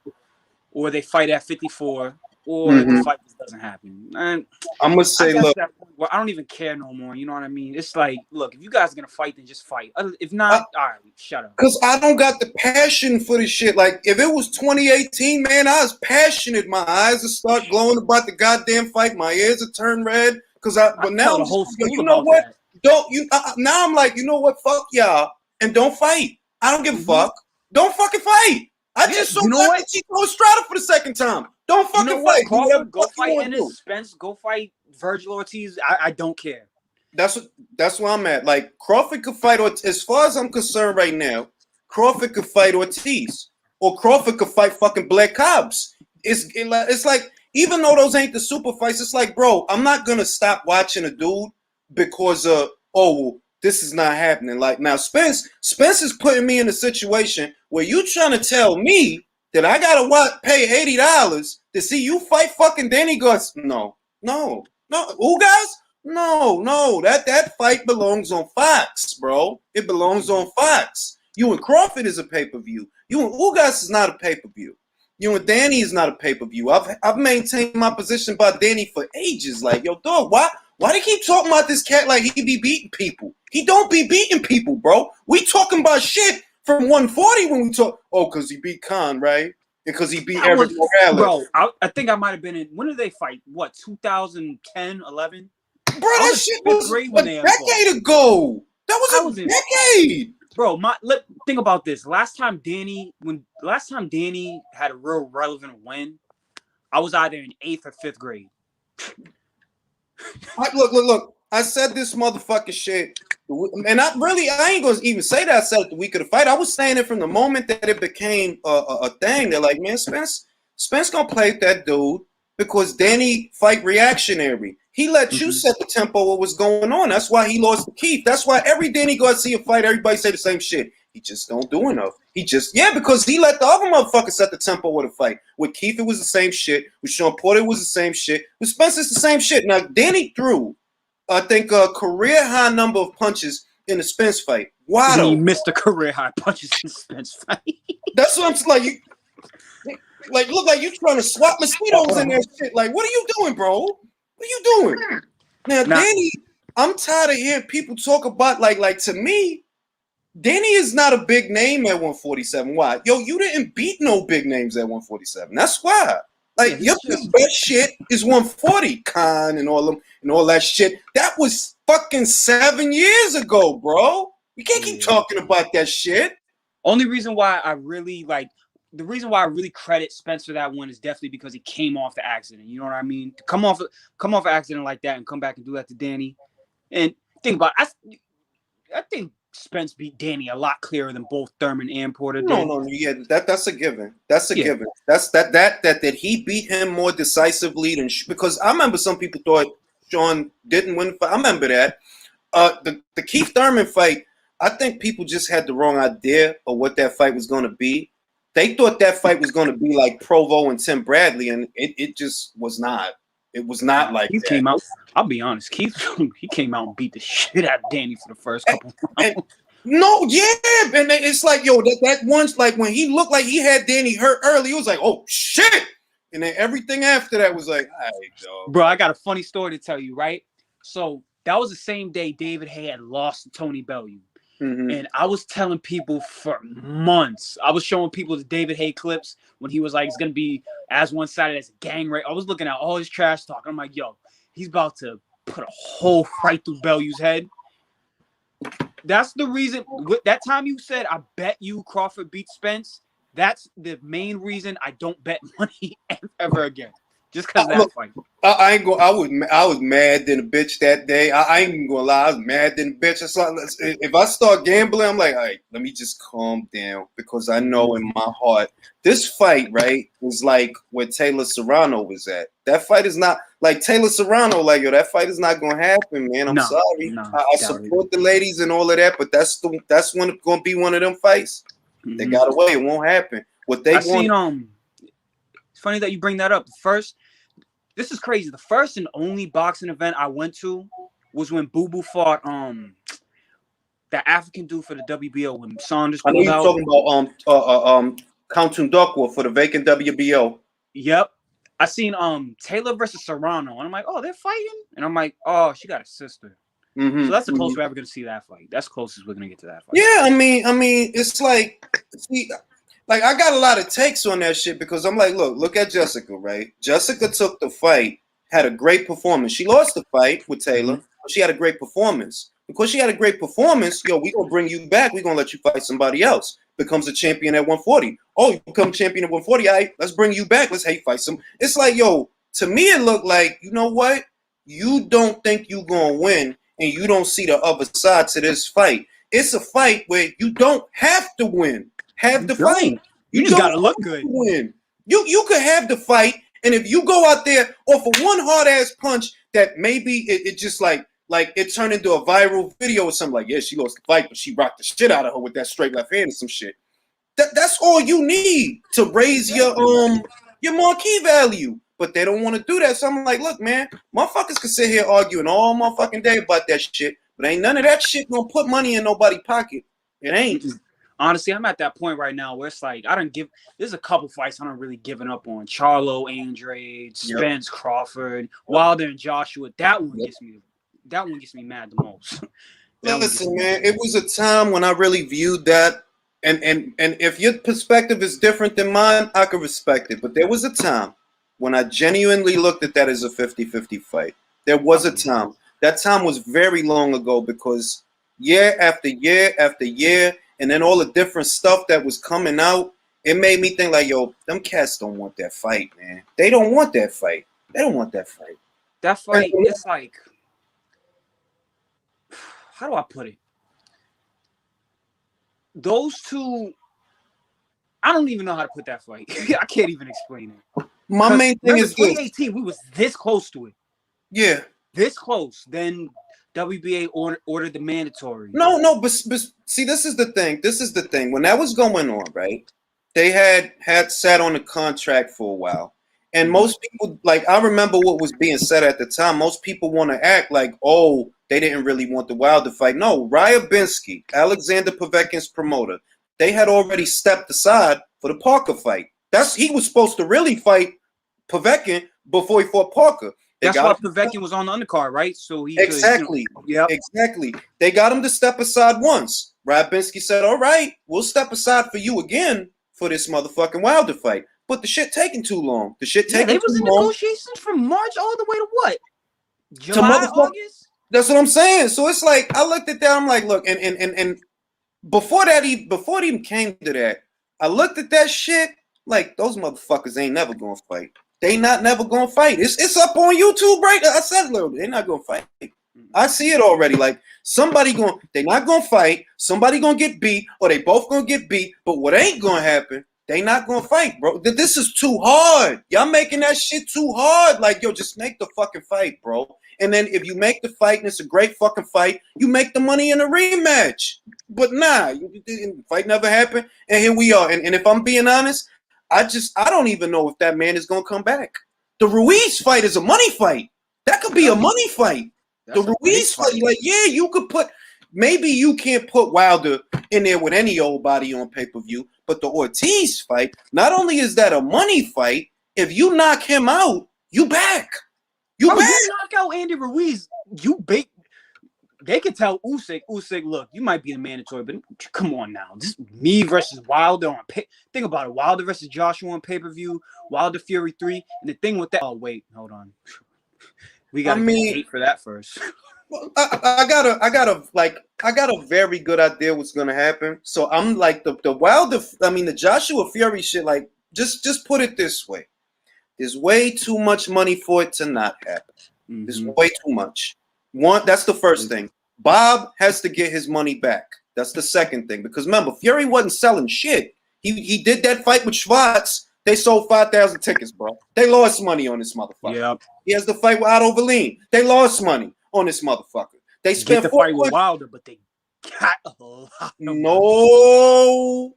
or they fight at 54, or the fight just doesn't happen. And I'm gonna say, look, I don't even care no more. You know what I mean? It's like, look, if you guys are gonna fight, then just fight. If not, all right, shut up. Because I don't got the passion for this shit. Like, if it was 2018, man, I was passionate. My eyes would start glowing about the goddamn fight. My ears would turn red. But now, the whole you know what? That. Don't you? Now I'm like, you know what? Fuck y'all, and don't fight. I don't give a fuck. Don't fucking fight. I just saw Chico Estrada for the second time. Don't fucking fight. Crawford, go fight Ennis Spence. Go fight Virgil Ortiz. I don't care. That's where I'm at. Like, Crawford could fight Ortiz. As far as I'm concerned right now, Crawford could fight Ortiz, or Crawford could fight fucking Black Cobbs. It's like, even though those ain't the super fights, it's like, bro, I'm not gonna stop watching a dude because this is not happening. Like, now Spence is putting me in a situation where you trying to tell me that I gotta pay $80 to see you fight fucking Danny Gus. No. Who guys? No. That fight belongs on Fox, bro. It belongs on Fox. You and Crawford is a pay-per-view. You and Ugas is not a pay-per-view. You and Danny is not a pay-per-view. I've maintained my position by Danny for ages. Like, yo, dog, why they keep talking about this cat like he be beating people? He don't be beating people, bro. We talking about shit from 140 when we talk. Oh, because he beat Khan, right? Because he beat Eric Morales. Bro, I think I might have been in. When did they fight? What, 2010, 11? Bro, that shit was a decade ago. That was a decade. Bro, think about this. Last time Danny had a real relevant win, I was either in 8th or 5th grade. Look. I said this motherfucking shit, and I ain't gonna even say that I said it the week of the fight. I was saying it from the moment that it became a thing. They're like, man, Spence gonna play with that dude because Danny fight reactionary. He let you set the tempo of what was going on. That's why he lost to Keith. That's why every Danny go see a fight, everybody say the same shit. He just don't do enough. Because he let the other motherfucker set the tempo of the fight. With Keith, it was the same shit. With Sean Porter, it was the same shit. With Spence, it's the same shit. Now, Danny threw, I think, a career high number of punches in the Spence fight. Why though? He missed a career high punches in the Spence fight. That's what I'm like. Look like you trying to swap mosquitoes in that shit. Like, what are you doing, bro? What are you doing? Now, Danny, I'm tired of hearing people talk about like to me, Danny is not a big name at 147. Why? Yo, you didn't beat no big names at 147. That's why. Like, your best shit is 140, Khan and all them and all that shit. That was fucking 7 years ago, bro. You can't keep talking about that shit. Only reason why I really credit Spence for that one is definitely because he came off the accident. You know what I mean? To come off an accident like that and come back and do that to Danny. And think about it, I think Spence beat Danny a lot clearer than both Thurman and Porter did. No, yeah, that's a given. That's a given. That's that he beat him more decisively than because I remember some people thought Sean didn't win. I remember that. The Keith Thurman fight, I think people just had the wrong idea of what that fight was going to be. They thought that fight was going to be like Provo and Tim Bradley, and it just was not. It was not like Keith that. Came out. I'll be honest. Keith, he came out and beat the shit out of Danny for the first couple rounds. And it's like, yo, that once, like when he looked like he had Danny hurt early, it was like, oh shit. And then everything after that was like, all right, dog. Bro, I got a funny story to tell you, right? So that was the same day David Haye had lost to Tony Bellew. Mm-hmm. And I was telling people for months, I was showing people the David Haye clips when he was like, it's going to be as one-sided as a gang rape. I was looking at all his trash talk. I'm like, yo, he's about to put a hole right through Bellew's head. That's the reason. That time you said, I bet you Crawford beats Spence, that's the main reason I don't bet money ever again. Just because of that fight. I ain't going. I was mad than a bitch that day. I ain't even gonna lie. I was mad than a bitch. If I start gambling, I'm like, all right, let me just calm down because I know in my heart this fight, right, was like where Taylor Serrano was at. That fight is not like Taylor Serrano. Like, yo, that fight is not gonna happen, man. I'm sorry. I support the ladies and all of that, but that's when it's gonna be one of them fights. Mm-hmm. They got away. It won't happen. What they want. It's funny that you bring that up. This is crazy. The first and only boxing event I went to was when Boo Boo fought that African dude for the WBO when Saunders. I know you're talking about Count Tundokwa for the vacant WBO. Yep. I seen Taylor versus Serrano, and I'm like, oh, they're fighting, and I'm like, oh, she got a sister. Mm-hmm. So that's the closest we're ever gonna see that fight. That's the closest we're gonna get to that fight. Yeah, I mean, it's like, see, like I got a lot of takes on that shit because I'm like, look at Jessica, right? Jessica took the fight, had a great performance. She lost the fight with Taylor, but she had a great performance. Because she had a great performance, yo, we gonna bring you back. We gonna let you fight somebody else. Becomes a champion at 140. Oh, you become champion at 140. All right, let's bring you back. Let's fight some. It's like, yo, to me, it looked like, you know what? You don't think you gonna win, and you don't see the other side to this fight. It's a fight where you don't have to win. Have the fight. You just gotta look good. Win. You could have the fight, and if you go out there off of one hard ass punch that maybe it just like it turned into a viral video or something like, yeah, she lost the fight, but she rocked the shit out of her with that straight left hand and some shit. That's all you need to raise your marquee value. But they don't want to do that. So I'm like, look, man, motherfuckers can sit here arguing all motherfucking day about that shit, but ain't none of that shit gonna put money in nobody's pocket. It ain't. Honestly, I'm at that point right now where it's like there's a couple fights I don't really given up on. Charlo, Andrade, Spence, Crawford, Wilder, and Joshua. That one gets me mad the most. Listen, man, it was a time when I really viewed that, and if your perspective is different than mine, I can respect it. But there was a time when I genuinely looked at that as a 50-50 fight. There was a time. That time was very long ago because year after year after year, and then all the different stuff that was coming out, it made me think like, yo, them cats don't want that fight, man. They don't want that fight. They don't want that fight. That fight, it's like, how do I put it? Those two, I don't even know how to put that fight. I can't even explain it. My main thing is 2018, we was this close to it. Yeah. This close. Then WBA ordered the mandatory. No, but see, this is the thing. When that was going on, right? They had sat on the contract for a while. And most people, like, I remember what was being said at the time. Most people want to act like, oh, they didn't really want the Wilder fight. No, Ryabinski, Alexander Povetkin's promoter, they had already stepped aside for the Parker fight. He was supposed to really fight Povetkin before he fought Parker. That's why Povetkin was on the undercard, right? So he exactly. They got him to step aside once. Ryabinski said, all right, we'll step aside for you again for this motherfucking Wilder fight. But the shit taking too long. They was in negotiations from March all the way to what? July, August? That's what I'm saying. So it's like, I looked at that, I'm like, look, and before it even came to that, I looked at that shit like, those motherfuckers ain't never gonna fight. They never gonna fight. It's up on YouTube, right? I said, look, they're not gonna fight. I see it already. Like, they're not gonna fight. Somebody gonna get beat, or they both gonna get beat. But what ain't gonna happen, they not gonna fight, bro. This is too hard. Y'all making that shit too hard. Like, yo, just make the fucking fight, bro. And then if you make the fight and it's a great fucking fight, you make the money in a rematch. But nah, the fight never happened. And here we are. And if I'm being honest, I don't even know if that man is gonna come back. The Ruiz fight is a money fight. That could be a money fight. The Ruiz fight, like, yeah, you could maybe you can't put Wilder in there with any old body on pay-per-view, but the Ortiz fight, not only is that a money fight, If you knock him out, you back. You Bro, back. you knock out Andy Ruiz, you bait. They can tell Usyk, look, you might be the mandatory, but come on now. This me versus Wilder on think about it. Wilder versus Joshua on pay-per-view, Wilder Fury 3. And the thing with that, oh wait, hold on. We gotta get a date for that first. I got a very good idea what's gonna happen. So I'm like the Wilder, the Joshua Fury shit, like just put it this way. There's way too much money for it to not happen. Mm-hmm. There's way too much. That's the first thing. Bob has to get his money back. That's the second thing. Because remember, Fury wasn't selling shit. He did that fight with Schwartz. They sold 5,000 tickets, bro. They lost money on this motherfucker. Yep. He has the fight with Otto Verleen. They lost money on this motherfucker. They spent the fight with Wilder, but they got a lot of money. No.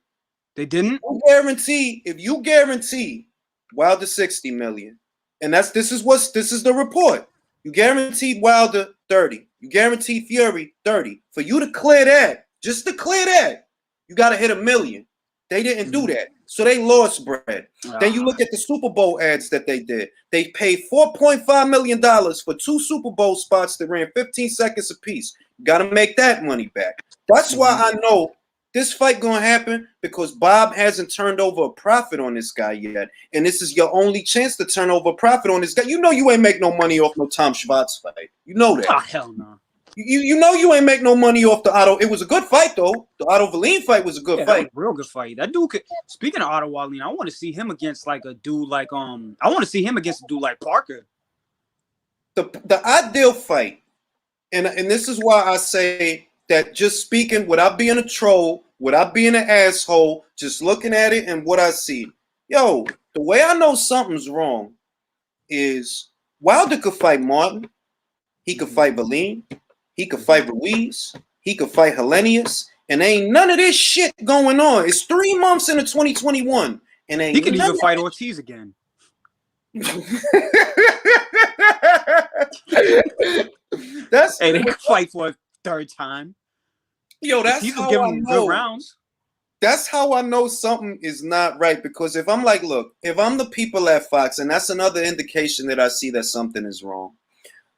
They didn't? If you guarantee Wilder 60 million, and this is the report. You guaranteed Wilder 30. You guaranteed Fury 30. For you to clear that, just to clear that, you got to hit $1 million. They didn't do that. So they lost bread. Then you look at the Super Bowl ads that they did. They paid $4.5 million for 2 Super Bowl spots that ran 15 seconds apiece. You got to make that money back. That's why I know this fight going to happen, because Bob hasn't turned over a profit on this guy yet. And this is your only chance to turn over a profit on this guy. You know you ain't make no money off no Tom Schwartz fight. You know that. Oh, hell no. You know you ain't make no money off the Otto. It was a good fight, though. The Otto Verleen fight was a good fight. Real good fight. That dude could. Speaking of Otto Verleen, I want to see him against like a dude like I want to see him against a dude like Parker. The ideal fight, and this is why I say that, just speaking without being a troll, without being an asshole, just looking at it and what I see. Yo, the way I know something's wrong is Wilder could fight Martin. He could fight Verleen. He could fight Ruiz. He could fight Helenius. And ain't none of this shit going on. It's 3 months into 2021. And ain't he could even fight Ortiz again. Hey, they could fight for a third time. Yo, that's how I know. Good rounds. That's how I know something is not right. Because if I'm like, look, if I'm the people at Fox, and that's another indication that I see that something is wrong.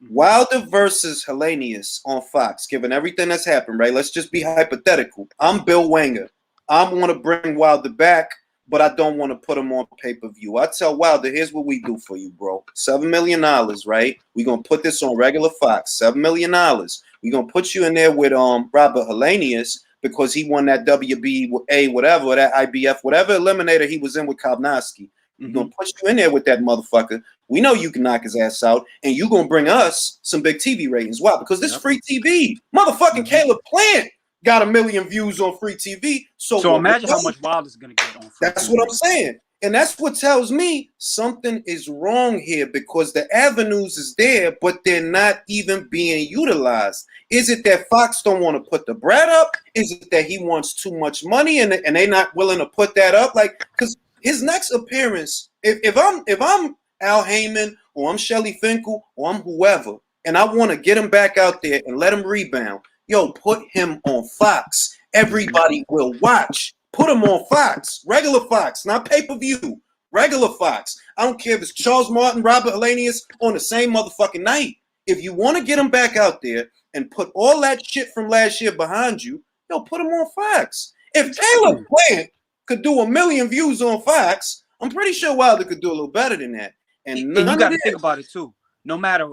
Wilder versus Helenius on Fox, given everything that's happened, right? Let's just be hypothetical. I'm Bill Wenger. I want to bring Wilder back, but I don't want to put him on pay-per-view. I tell Wilder, here's what we do for you, bro. $7 million, right? We're going to put this on regular Fox. $7 million. We're going to put you in there with Robert Helenius, because he won that WBA, whatever, that IBF, whatever eliminator he was in with Kovnowski. We're going to put you in there with that motherfucker. We know you can knock his ass out, and you're going to bring us some big TV ratings. Why? Because this free TV. Motherfucking Caleb Plant got 1 million views on free TV. So imagine how much Wilder's going to get on free That's TV. what I'm saying. And that's what tells me something is wrong here, because the avenues is there, but they're not even being utilized. Is it that Fox don't want to put the bread up? Is it that he wants too much money and they're not willing to put that up? Like, because his next appearance, if I'm Al Heyman, or I'm Shelly Finkel, or I'm whoever, and I want to get him back out there and let him rebound, yo, put him on Fox. Everybody will watch. Put him on Fox. Regular Fox, not pay-per-view. Regular Fox. I don't care if it's Charles Martin, Robert Helenius on the same motherfucking night. If you want to get him back out there and put all that shit from last year behind you, yo, put him on Fox. If Caleb Plant could do 1 million views on Fox, I'm pretty sure Wilder could do a little better than that. And you got to think about it too. No matter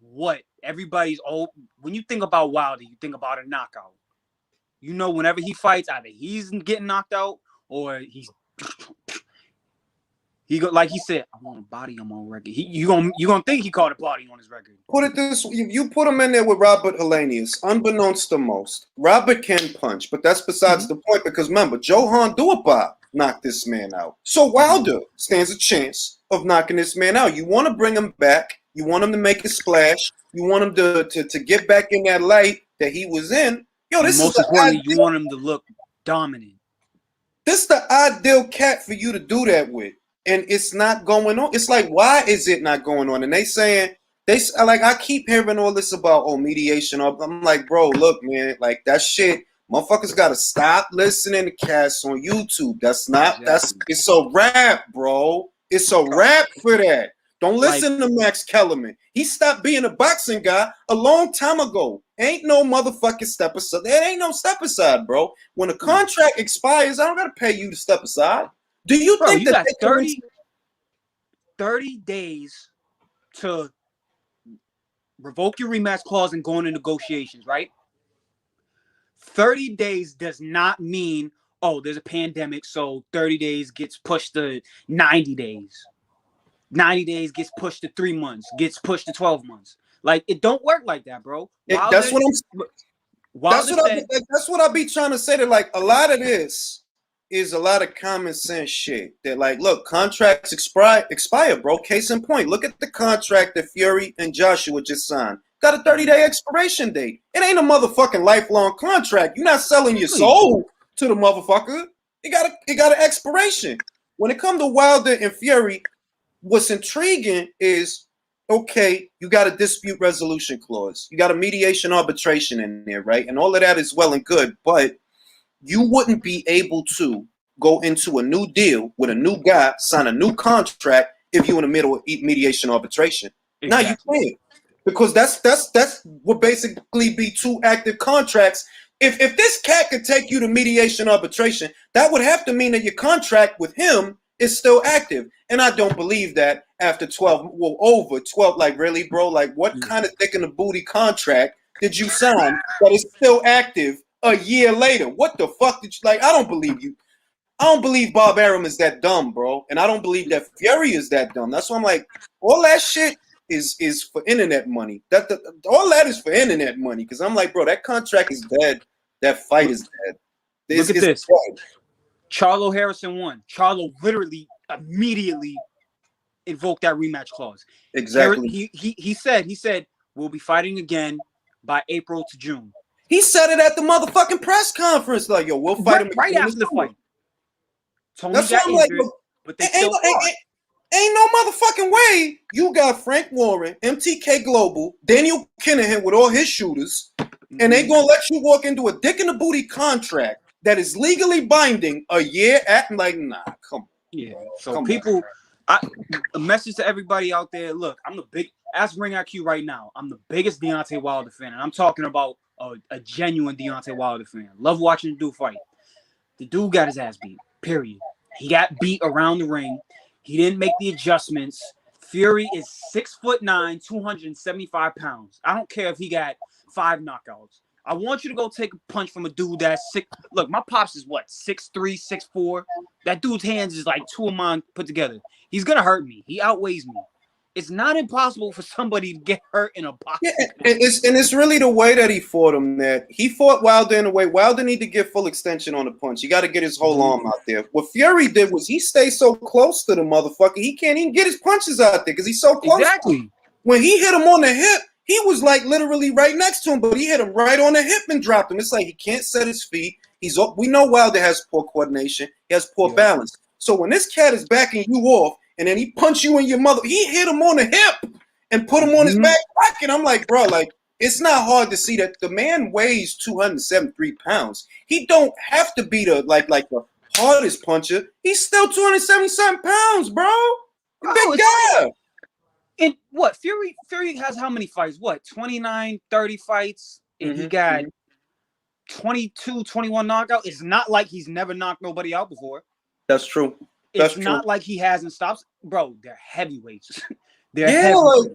what, everybody's old. When you think about Wilder, you think about a knockout. You know, whenever he fights, either he's getting knocked out or like he said, I want to body him on record. You gonna think he caught a body on his record. Put it this way, you put him in there with Robert Helenius, unbeknownst to most. Robert can punch, but that's besides the point, because remember, Johan Duhaupas knocked this man out. So Wilder stands a chance of knocking this man out. You want to bring him back. You want him to make a splash. You want him to get back in that light that he was in. Yo, this most importantly, you want him to look dominant. This is the ideal cat for you to do that with. And it's not going on. It's like, why is it not going on? And I keep hearing all this about mediation. I'm like, bro, look, man, like that shit. Motherfuckers gotta stop listening to cats on YouTube. It's a rap, bro. It's a wrap for that. Don't listen to Max Kellerman. He stopped being a boxing guy a long time ago. Ain't no motherfucking step aside. There ain't no step aside, bro. When a contract expires, I don't gotta pay you to step aside. Do you think you that got 30 days to revoke your rematch clause and go into negotiations, right? 30 days does not mean, oh, there's a pandemic, so 30 days gets pushed to 90 days. 90 days gets pushed to 3 months, gets pushed to 12 months. Like, it don't work like that, bro. That's what I be trying to say. That like a lot of this is a lot of common sense shit. That like, look, contracts expire, bro. Case in point, look at the contract that Fury and Joshua just signed. Got a 30-day expiration date. It ain't a motherfucking lifelong contract. You're not selling your soul to the motherfucker. It got an expiration. When it comes to Wilder and Fury, what's intriguing is, okay, you got a dispute resolution clause. You got a mediation arbitration in there, right? And all of that is well and good, but you wouldn't be able to go into a new deal with a new guy, sign a new contract if you're in the middle of mediation arbitration. Exactly. Now you can't. Because that's would basically be two active contracts. If this cat could take you to mediation arbitration, that would have to mean that your contract with him is still active. And I don't believe that after 12, well, over 12, like really, bro? Like what kind of dick in the booty contract did you sign that is still active a year later? What the fuck did you, like, I don't believe you. I don't believe Bob Arum is that dumb, bro. And I don't believe that Fury is that dumb. That's why I'm like, all that shit is for internet money. All that is for internet money. Because I'm like, bro, that contract is dead. That fight is dead. Look at this. Dead. Charlo Harrison won. Charlo literally immediately invoked that rematch clause. Exactly. He said we'll be fighting again by April to June. He said it at the motherfucking press conference. Like, yo, we'll fight him right after the fight. Tony That's got injured, like, but they still fought. Ain't no motherfucking way you got Frank Warren, MTK Global, Daniel Kinahan with all his shooters, and they gonna let you walk into a dick in the booty contract that is legally binding a year at, like, nah, come on. Yeah. So people, a message to everybody out there. Look, ask Ring IQ right now. I'm the biggest Deontay Wilder fan, and I'm talking about a genuine Deontay Wilder fan. Love watching the dude fight. The dude got his ass beat. Period. He got beat around the ring. He didn't make the adjustments. Fury is 6'9", 275 pounds. I don't care if he got 5 knockouts. I want you to go take a punch from a dude that's sick. Look, my pops is what, 6'3", 6'4". That dude's hands is like 2 of mine put together. He's gonna hurt me. He outweighs me. It's not impossible for somebody to get hurt in a boxing. Yeah, it's really the way that he fought him. That he fought Wilder in a way. Wilder need to get full extension on the punch. He got to get his whole arm out there. What Fury did was he stayed so close to the motherfucker, he can't even get his punches out there because he's so close. Exactly. When he hit him on the hip, he was like literally right next to him, but he hit him right on the hip and dropped him. It's like he can't set his feet. We know Wilder has poor coordination. He has poor balance. So when this cat is backing you off, and then he punched you in your mother, he hit him on the hip and put him on his back pocket. I'm like, bro, like, it's not hard to see that the man weighs 273 pounds. He don't have to be the hardest puncher. He's still 277 pounds, bro. Big guy. And what, Fury has how many fights? What, 29, 30 fights? And he got 22, 21 knockouts. It's not like he's never knocked nobody out before. That's true. It's not like he hasn't stopped. Bro, they're heavyweights. Heavyweights.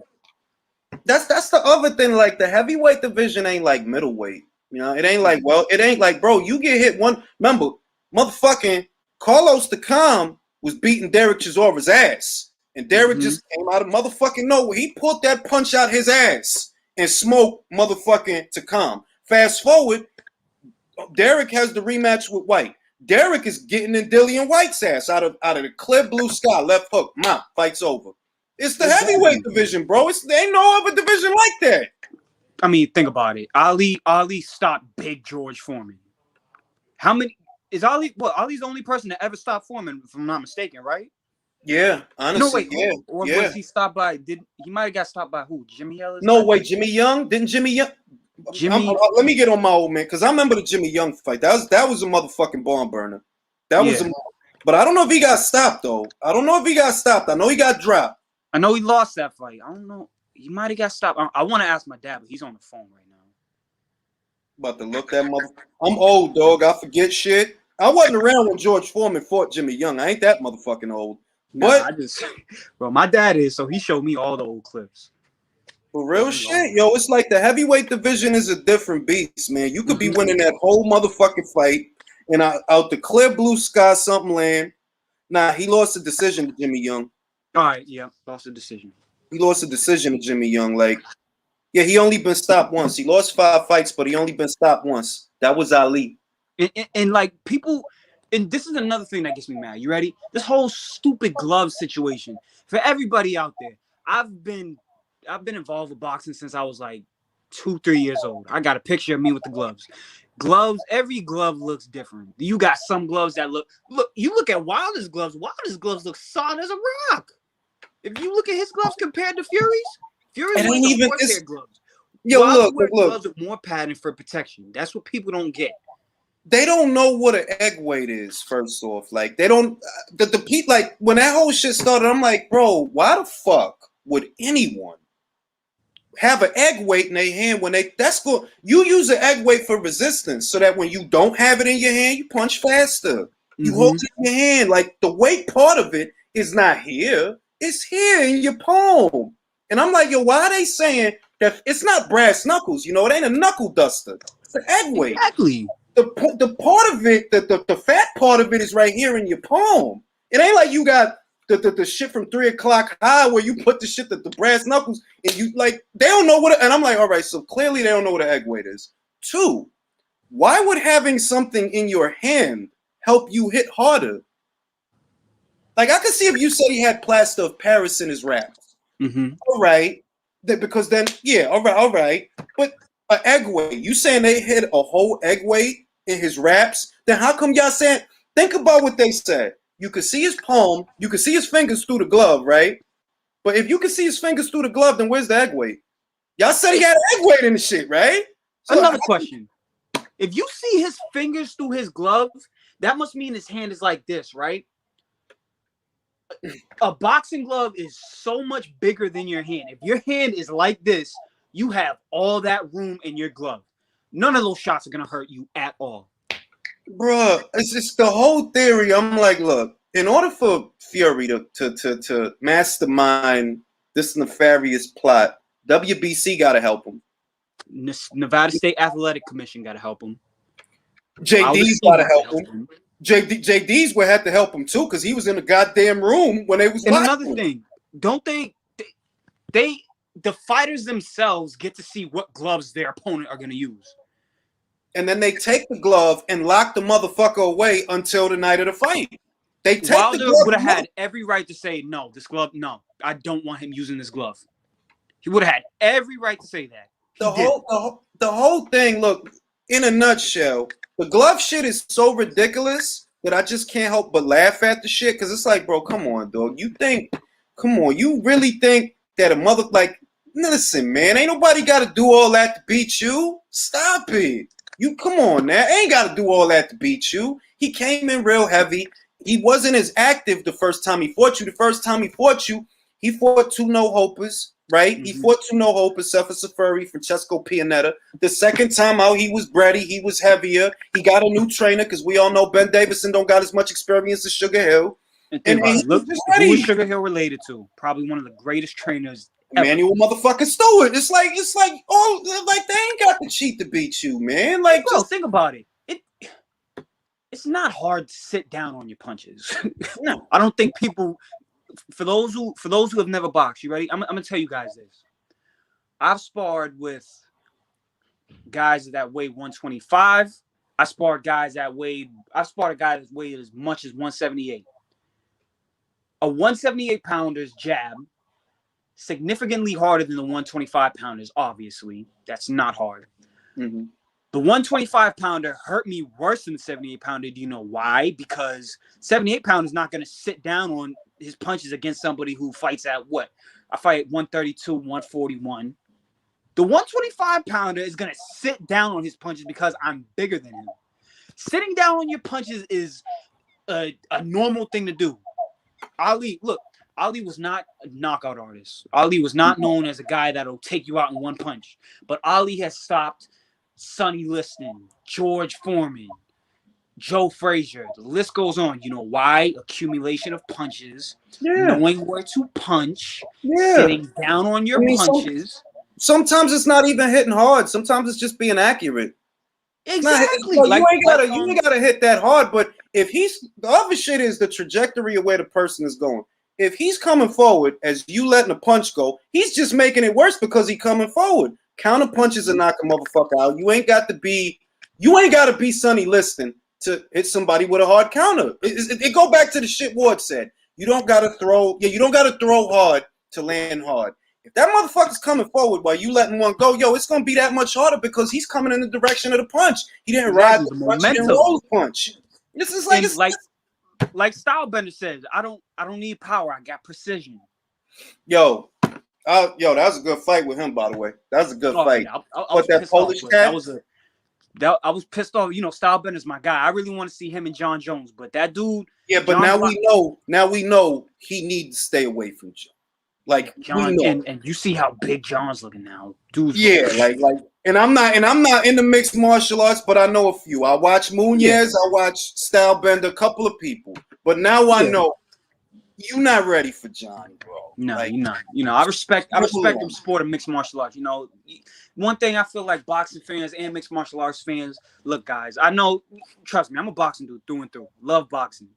That's the other thing. Like, the heavyweight division ain't like middleweight. You know, it ain't like, bro, you get hit one. Remember, motherfucking Carlos Takam was beating Derek Chisora's ass. And Derek just came out of motherfucking nowhere. He pulled that punch out his ass and smoked motherfucking Takam. Fast forward, Derek has the rematch with White. Derek is getting in Dillian White's ass out of the clear blue sky, left hook, fight's over. It's the heavyweight division, bro. There ain't no other division like that. I mean, think about it. Ali stopped Big George Foreman. How many is Ali? Well, Ali's the only person to ever stop Foreman, if I'm not mistaken, right? Yeah, honestly, Or was he stopped by? He might have got stopped by who? Jimmy Ellis? No, wait, Jimmy Young? Didn't Jimmy Young? Let me get on my old man because I remember the Jimmy Young fight. That was a motherfucking barn burner. That was But I don't know if he got stopped though. I don't know if he got stopped. I know he got dropped. I know he lost that fight. I don't know. He might have got stopped. I want to ask my dad, but he's on the phone right now. About to look that mother. I'm old, dog. I forget shit. I wasn't around when George Foreman fought Jimmy Young. I ain't that motherfucking old. Nah, But bro, my dad is, so he showed me all the old clips. for real shit, yo, it's like the heavyweight division is a different beast, man. You could be winning that whole motherfucking fight, and out the clear blue sky, something land. Nah, he lost a decision to Jimmy Young. All right, yeah, lost a decision. He lost a decision to Jimmy Young. Like, yeah, he only been stopped once. He lost 5 fights, but he only been stopped once. That was Ali. And like people, and this is another thing that gets me mad. You ready? This whole stupid glove situation. For everybody out there, I've been involved with boxing since I was like 2-3 years old. I got a picture of me with the gloves. Every glove looks different. You got some gloves that look. You look at Wilder's gloves. Wilder's gloves look solid as a rock. If you look at his gloves compared to Fury's It wears ain't the even horsehair gloves. Yo, Wilder look. wears gloves with more padding for protection. That's what people don't get. They don't know what an egg weight is. First off, like they don't. The like when that whole shit started, I'm like, bro, why the fuck would anyone have an egg weight in their hand when that's good? You use an egg weight for resistance, so that when you don't have it in your hand, you punch faster. You hold it in your hand. Like the weight part of it is not here; it's here in your palm. And I'm like, yo, why are they saying that it's not brass knuckles? You know, it ain't a knuckle duster. It's an egg weight. Exactly. The part of it, the fat part of it is right here in your palm. It ain't like you got the shit from 3 o'clock high where you put the shit the brass knuckles and you like they don't know what. And I'm like, all right, so clearly they don't know what an egg weight is. 2, why would having something in your hand help you hit harder? Like I could see if you said he had plaster of Paris in his wraps. All right, because then yeah, all right, but an egg weight. You saying they hit a whole egg weight in his wraps? Then how come y'all saying? Think about what they said. You could see his palm. You could see his fingers through the glove, right? But if you could see his fingers through the glove, then where's the egg weight? Y'all said he had an egg weight in the shit, right? So, another question. If you see his fingers through his glove, that must mean his hand is like this, right? A boxing glove is so much bigger than your hand. If your hand is like this, you have all that room in your glove. None of those shots are going to hurt you at all. Bruh, it's just the whole theory. I'm like, look, in order for Fury to mastermind this nefarious plot, WBC got to help him. Nevada State Athletic Commission got to help him. JD's got to help him. JD's would have to help him too because he was in the goddamn room when they was. And another thing, don't they the fighters themselves get to see what gloves their opponent are going to use. And then they take the glove and lock the motherfucker away until the night of the fight. They take Wilder the glove. Would have had every right to say, no, this glove, no, I don't want him using this glove. He would have had every right to say that. The whole thing, look, in a nutshell, the glove shit is so ridiculous that I just can't help but laugh at the shit because it's like, bro, come on, dog. You really think that a mother, like, listen, man, ain't nobody got to do all that to beat you. Stop it. You come on now. Ain't got to do all that to beat you. He came in real heavy. He wasn't as active the first time he fought you. The first time he fought you, he fought 2 no-hopers, right? He fought 2 no-hopers, Sefer Safari, Francesco Pianetta. The second time out, he was bready. He was heavier. He got a new trainer because we all know Ben Davison don't got as much experience as Sugar Hill. And look, who is Sugar Hill related to? Probably one of the greatest trainers Emmanuel motherfucking Stewart. It's like they ain't got the cheat to beat you, man. Like, bro, think about it. It's not hard to sit down on your punches. No. I don't think people. For those who have never boxed, you ready? I'm gonna tell you guys this. I've sparred with guys that weigh 125. I sparred a guy that weighed as much as 178. A 178 pounder's jab significantly harder than the 125 pounders. Obviously, that's not hard. Mm-hmm. The 125 pounder hurt me worse than the 78 pounder. Do you know why? Because 78 pounder is not going to sit down on his punches against somebody who fights at what? I fight at 132, 141. The 125 pounder is going to sit down on his punches because I'm bigger than him. Sitting down on your punches is a normal thing to do. Ali was not a knockout artist. Ali was not known as a guy that'll take you out in one punch. But Ali has stopped Sonny Liston, George Foreman, Joe Frazier. The list goes on. You know why? Accumulation of punches, knowing where to punch, sitting down on your punches. Sometimes it's not even hitting hard. Sometimes it's just being accurate. Exactly. You ain't gotta hit that hard. But if the other shit is the trajectory of where the person is going. If he's coming forward as you letting the punch go, he's just making it worse because he's coming forward. Counter punches and knock a motherfucker out. You ain't got to be Sonny Liston to hit somebody with a hard counter. It go back to the shit Ward said. You don't gotta throw hard to land hard. If that motherfucker's coming forward while you letting one go, it's gonna be that much harder because he's coming in the direction of the punch. He didn't ride the punch, he didn't roll the punch. This is like Stylebender says, I don't need power, I got precision. That was a good fight with him, by the way. That was a good fight. Yeah, I was that Polish cat? I was pissed off. You know, Stylebender's my guy. I really want to see him and John Jones, but that dude. Yeah, but now we know he needs to stay away from John. Like John, and you see how big John's looking now, dude. Yeah, like, and I'm not in the mixed martial arts, but I know a few. I watch Munez, I watch Stylebender, a couple of people, but now I know you're not ready for Johnny, bro. No, you're not. You know, I respect the sport of mixed martial arts. You know, one thing I feel like boxing fans and mixed martial arts fans, look, guys, I know, trust me, I'm a boxing dude through and through. Love boxing,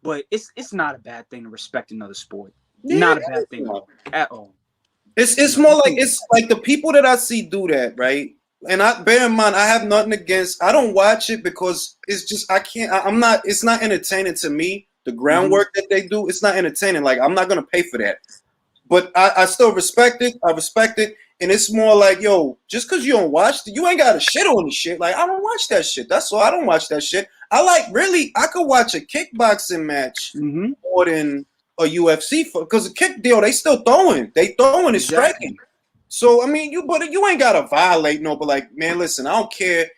but it's not a bad thing to respect another sport. Not a bad thing at all. It's more like it's like the people that I see do that, right? And I bear in mind, I have nothing against. I don't watch it because it's just I can't. I'm not. It's not entertaining to me. The groundwork that they do, it's not entertaining. Like I'm not gonna pay for that, but I still respect it. I respect it, and it's more like, just because you don't watch it, you ain't got to shit on the shit. Like I don't watch that shit. That's all. I don't watch that shit. I could watch a kickboxing match more than a UFC because the kick deal, they still throwing. They throwing and striking. So I mean, you ain't gotta violate no. But like, man, listen, I don't care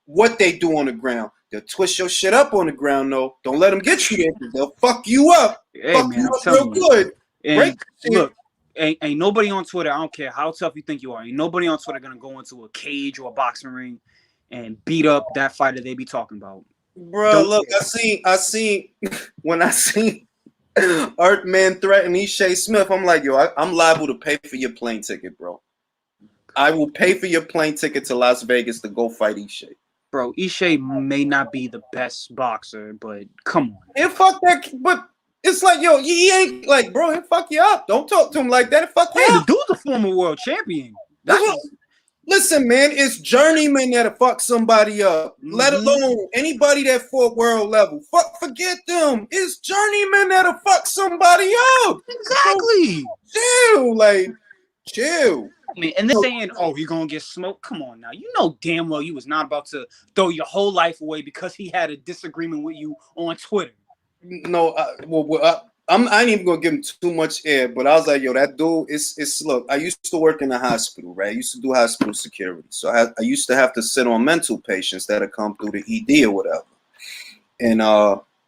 what they do on the ground. They'll twist your shit up on the ground, though. Don't let them get you there. They'll fuck you up. Hey, fuck man, you up real good. And look, ain't nobody on Twitter. I don't care how tough you think you are. Ain't nobody on Twitter gonna go into a cage or a boxing ring and beat up that fighter they be talking about. Bro, look, I seen when I seen Earthman threaten Ishe Smith, I'm like, I'm liable to pay for your plane ticket, bro. I will pay for your plane ticket to Las Vegas to go fight Ishe. Bro, Ishe may not be the best boxer, but come on. And fuck that, but it's like, he ain't like, bro, he'll fuck you up. Don't talk to him like that. Fuck you up. The dude's a former world champion. Listen, man, it's journeymen that'll fuck somebody up. Let alone anybody that fought world level. Forget them. It's journeymen that'll fuck somebody up. Exactly. So, chill. I mean, and they're saying, "Oh, you're gonna get smoked." Come on, now. You know damn well you was not about to throw your whole life away because he had a disagreement with you on Twitter. No, I ain't even gonna give him too much air, but I was like, that dude it's look, I used to work in a hospital, right? I used to do hospital security. So I used to have to sit on mental patients that had come through the ED or whatever. And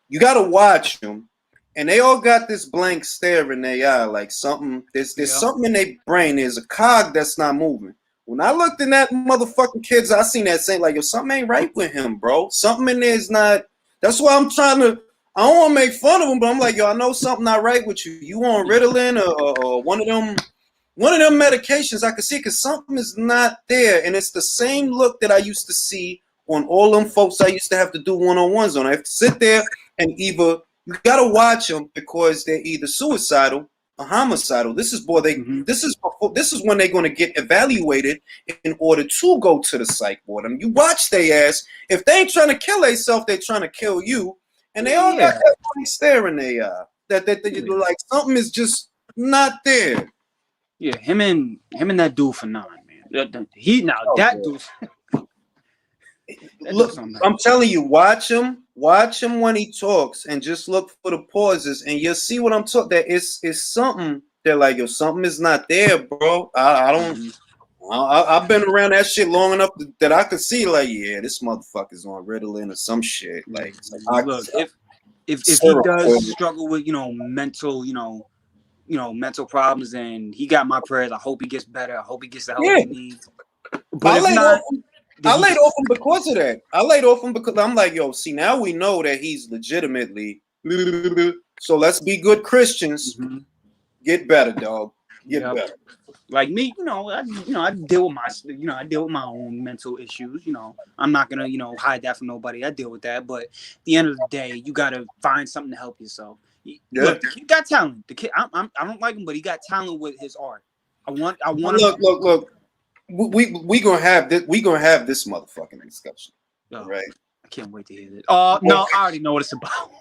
you gotta watch them, and they all got this blank stare in their eye, like something, there's something in their brain, there's a cog that's not moving. When I looked in that motherfucking kids, I seen that saying, like, something ain't right with him, bro. Something in there is not, that's why I'm trying to, I don't want to make fun of him, but I'm like, I know something not right with you. You on Ritalin or one of them medications? I can see because something is not there, and it's the same look that I used to see on all them folks I used to have to do one-on-ones on. I have to sit there and either you gotta watch them because they're either suicidal or homicidal. This is this is when they're going to get evaluated in order to go to the psych ward. I mean, you watch their ass. If they ain't trying to kill themselves, they're trying to kill you. And they all got that funny stare in their eye. That like something is just not there. Yeah, him and that dude for nine, man. Dude. Look, I'm telling you, watch him when he talks, and just look for the pauses, and you'll see what I'm talking. That it's something. They're like, something is not there, bro. I don't. I've been around that shit long enough that I could see, like, this motherfucker's on Ritalin or some shit. Like look, if he does struggle with mental mental problems, and he got my prayers. I hope he gets better. I hope he gets the help he needs. But if not, I laid off him because of that. I laid off him because I'm like, yo, see, now we know that he's legitimately. So let's be good Christians. Mm-hmm. Get better, dog. Get better. Like me, I deal with I deal with my own mental issues. I'm not gonna, hide that from nobody. I deal with that. But at the end of the day, you gotta find something to help yourself. Yeah. Look, the kid got talent. The kid, I don't like him, but he got talent with his art. I want. Look. We gonna have this. We gonna have this motherfucking discussion, right? I can't wait to hear this. Oh no, I already know what it's about.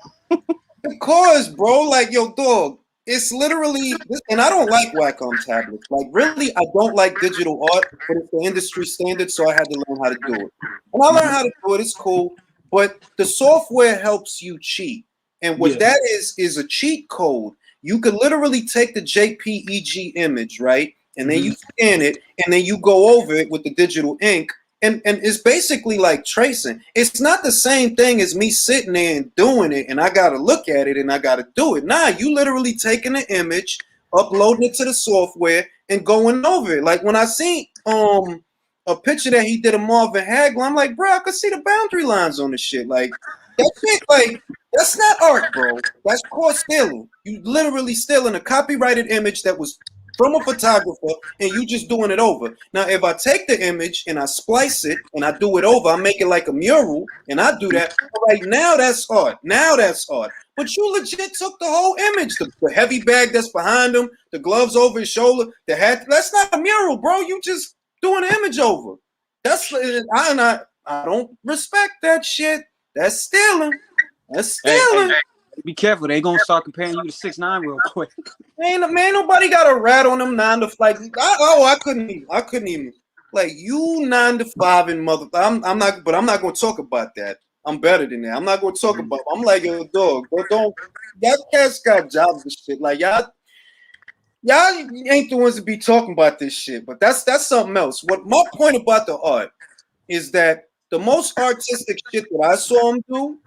Because, bro, like, yo, dog, it's literally, and I don't like Wacom tablets. Like, really, I don't like digital art, but it's the industry standard, so I had to learn how to do it. And I learned how to do it. It's cool, but the software helps you cheat, and what that is a cheat code. You could literally take the JPEG image, right? And then you scan it, and then you go over it with the digital ink, and it's basically like tracing. It's not the same thing as me sitting there and doing it, and I got to look at it, and I got to do it. Nah, you literally taking the image, uploading it to the software, and going over it. Like when I seen a picture that he did of Marvin Hagler, I'm like, bro, I could see the boundary lines on the shit. Like, that shit, like, that's not art, bro. That's caught stealing. You literally stealing a copyrighted image that was from a photographer, and you just doing it over. Now, if I take the image and I splice it and I do it over, I make it like a mural, and I do that. Right now, that's art. Now that's art. But you legit took the whole image, the heavy bag that's behind him, the gloves over his shoulder, the hat. That's not a mural, bro. You just doing the image over. That's I don't respect that shit. That's stealing. That's stealing. Hey, be careful, they gonna start comparing you to 6ix9ine real quick. Man, nobody got a rat on them 9 to like. I couldn't even like you 9 to 5 and mother. I'm not gonna talk about that. I'm better than that. I'm not gonna talk about. I'm like, yo, dog, don't. That cat's got jobs and shit. Like y'all ain't the ones to be talking about this shit. But that's something else. What my point about the art is that the most artistic shit that I saw him do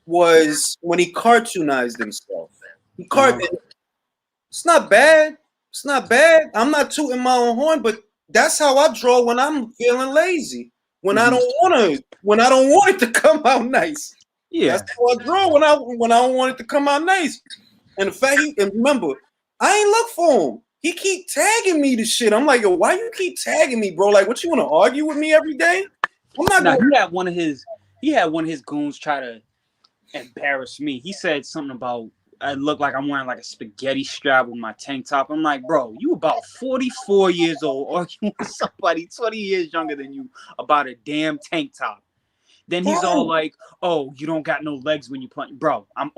was when he cartoonized himself. It's not bad. It's not bad. I'm not tooting my own horn, but that's how I draw when I'm feeling lazy. When I don't want it to come out nice. Yeah, that's how I draw when I don't want it to come out nice. And the fact and remember, I ain't look for him. He keep tagging me to shit. I'm like, yo, why you keep tagging me, bro? Like, what you want to argue with me every day? I'm not. Nah, he had one of his goons try to embarrass me. He said something about I look like I'm wearing like a spaghetti strap with my tank top. I'm like, bro, you about 44 years old arguing with somebody 20 years younger than you about a damn tank top. Then he's all like, oh, you don't got no legs when you play. Bro, I'm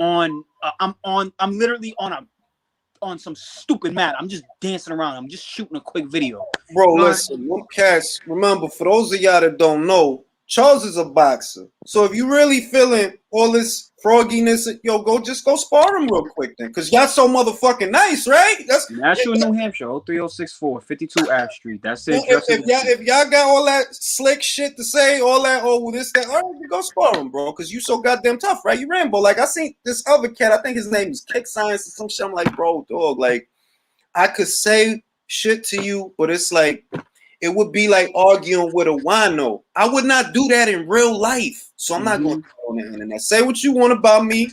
literally on some stupid mat. I'm just dancing around. I'm just shooting a quick video. Bro, listen, them cats, remember, for those of y'all that don't know, Charles is a boxer. So if you really feeling all this frogginess, yo, go spar him real quick then. Because y'all so motherfucking nice, right? That's Nashville, New Hampshire, 03064, 52 Ave Street. That's it. If y'all got all that slick shit to say, all that, this, that, all right, go spar him, bro. Because you so goddamn tough, right? You Rambo. Like, I seen this other cat, I think his name is Kick Science or some shit. I'm like, bro, dog, like, I could say shit to you, but it's like, it would be like arguing with a wino. I would not do that in real life. So I'm not going to go on the internet. Say what you want about me.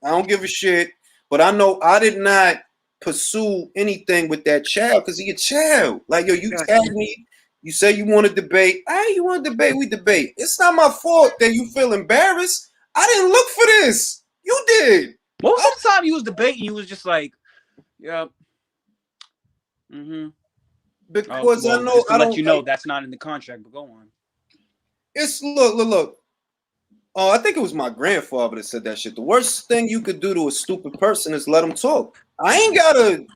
I don't give a shit. But I know I did not pursue anything with that child because he a child. Like, yo, you tag me. You say you want to debate. Hey, you want to debate? We debate. It's not my fault that you feel embarrassed. I didn't look for this. You did. Most of the time you was debating, you was just like, yeah. Because I know I don't. Let you know that's not in the contract, but go on. It's look. Oh, I think it was my grandfather that said that shit. The worst thing you could do to a stupid person is let them talk. I don't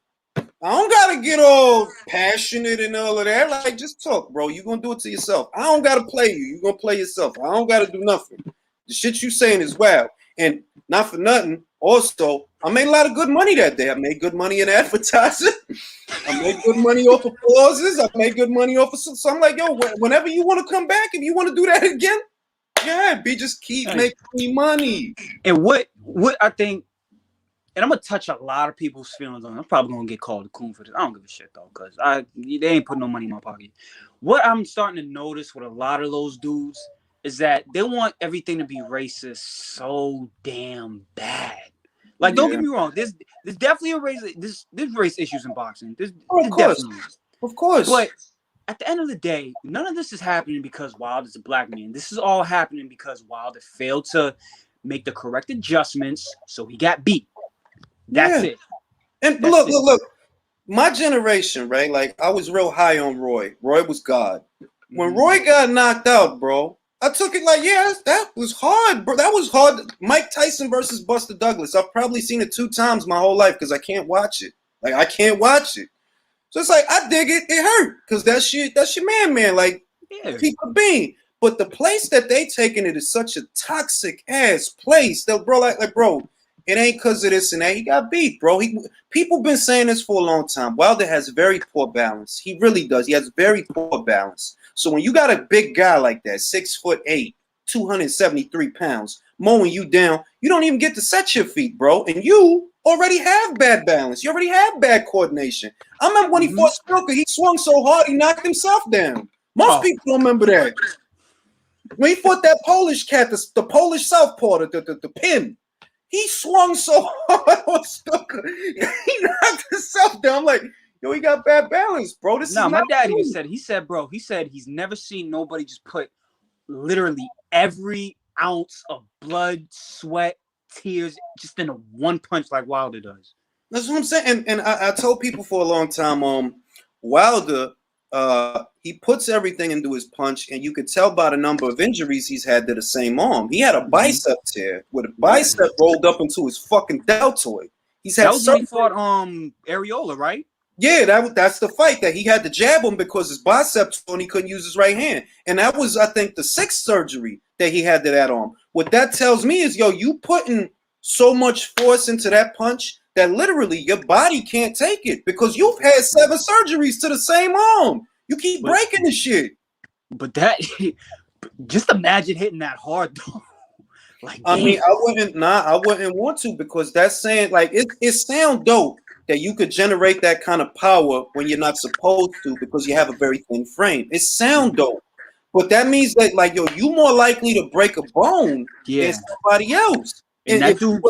gotta get all passionate and all of that. Like, just talk, bro. You gonna do it to yourself. I don't gotta play you. You gonna play yourself. I don't gotta do nothing. The shit you saying is wild. And not for nothing. Also, I made a lot of good money that day. I made good money in advertising. I made good money off of pauses. I made good money off of so I'm like, yo, whenever you want to come back, if you want to do that again, Yeah, B, just keep making me money. And what I think, and I'm gonna touch a lot of people's feelings on. I'm probably gonna get called a coon for this. I don't give a shit though, cause they ain't putting no money in my pocket. What I'm starting to notice with a lot of those dudes is that they want everything to be racist so damn bad. Like, don't get me wrong. There's definitely a race. There's race issues in boxing. There's definitely. Of course. But at the end of the day, none of this is happening because Wilder's a black man. This is all happening because Wilder failed to make the correct adjustments, so he got beat. That's it. And look. My generation, right? Like, I was real high on Roy. Roy was God. When Roy got knocked out, bro, I took it like, that was hard, bro. That was hard. Mike Tyson versus Buster Douglas. I've probably seen it 2 times my whole life because I can't watch it. Like, I can't watch it. So it's like, I dig it. It hurt because that's your man. Like, keep a bean. But the place that they taking it is such a toxic ass place. That, bro, like, bro, it ain't because of this and that. He got beat, bro. People been saying this for a long time. Wilder has very poor balance. He really does. He has very poor balance. So when you got a big guy like that, 6'8", 273 pounds, mowing you down, you don't even get to set your feet, bro. And you already have bad balance. You already have bad coordination. I remember when he fought Spilker, he swung so hard he knocked himself down. Most people don't remember that. When he fought that Polish cat, the Polish southpaw, the pin, he swung so hard on Spilker, he knocked himself down. I'm like, yo, he got bad balance, bro. This is my not dad true. even said, he said he's never seen nobody just put literally every ounce of blood, sweat, tears just in a one punch like Wilder does. That's what I'm saying. And I told people for a long time, Wilder, he puts everything into his punch, and you could tell by the number of injuries he's had to the same arm. He had a bicep tear with a bicep rolled up into his fucking deltoid. He's had that was when he fought Areola, right? Yeah, that's the fight that he had to jab him because his biceps and he couldn't use his right hand. And that was, I think, the 6th surgery that he had to that arm. What that tells me is, yo, you putting so much force into that punch that literally your body can't take it because you've had 7 surgeries to the same arm. You keep breaking the shit. But that, just imagine hitting that hard though. Like, I mean, I wouldn't want to because that's saying, like, it sounds dope that you could generate that kind of power when you're not supposed to because you have a very thin frame. It sounds dope. But that means that, like, yo, you more likely to break a bone than somebody else. And that dude,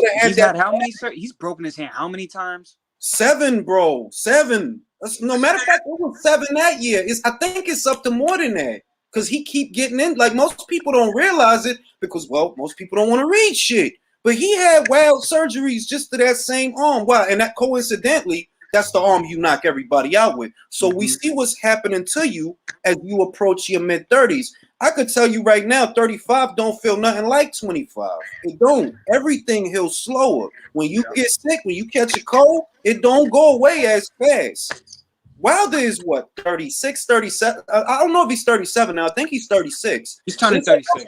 he's broken his hand how many times? 7, bro. 7. No matter of fact, it was 7 that year. I think it's up to more than that. Because he keep getting in. Like, most people don't realize it because, well, most people don't want to read shit. But he had wild surgeries just to that same arm. Wow. And that coincidentally, that's the arm you knock everybody out with. So we see what's happening to you as you approach your mid-30s. I could tell you right now, 35 don't feel nothing like 25. It don't. Everything heals slower. When you get sick, when you catch a cold, it don't go away as fast. Wilder is what, 36, 37? I don't know if he's 37 now. I think he's 36. He's turning 36.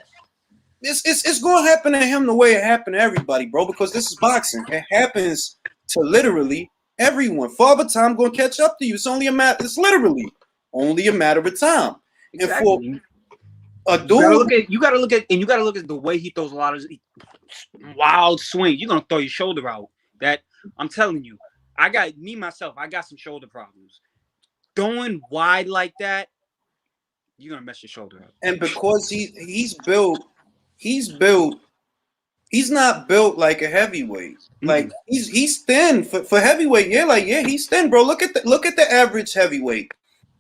It's going to happen to him the way it happened to everybody, bro, because this is boxing. It happens to literally everyone. Father Time going to catch up to you. It's literally only a matter of time. Exactly. And for a dude, you got to look at the way he throws a lot of wild swings. You're going to throw your shoulder out. That, I'm telling you, I got some shoulder problems. Going wide like that, you're going to mess your shoulder up. And because he's not built like a heavyweight. Like he's thin for heavyweight. He's thin, bro. Look at the average heavyweight.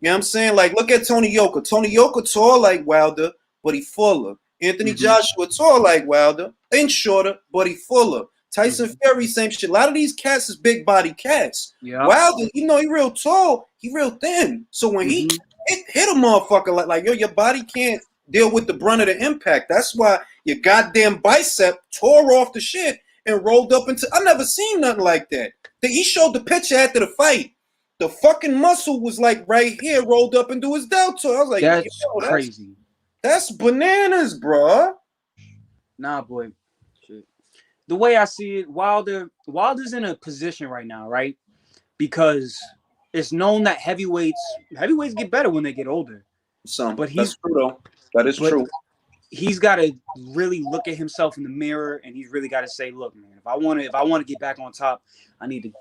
You know what I'm saying? Like, look at Tony Yoka. Tony Yoka tall like Wilder, but he fuller. Anthony Joshua tall like Wilder, and shorter, but he fuller. Tyson Fury, same shit. A lot of these cats is big body cats. Yeah. Wilder, he real tall, he real thin. So when he hit a motherfucker like yo, your body can't deal with the brunt of the impact. That's why your goddamn bicep tore off the shit and rolled up into. I never seen nothing like that. He showed the picture after the fight. The fucking muscle was like right here, rolled up into his deltoid. I was like, that's crazy. That's bananas, bro. Nah, boy. Shit. The way I see it, Wilder's in a position right now, right? Because it's known that heavyweights get better when they get older. But that's true though. That is true. he's got to really look at himself in the mirror, and he's really got to say, "Look, man, if I want to get back on top, I need to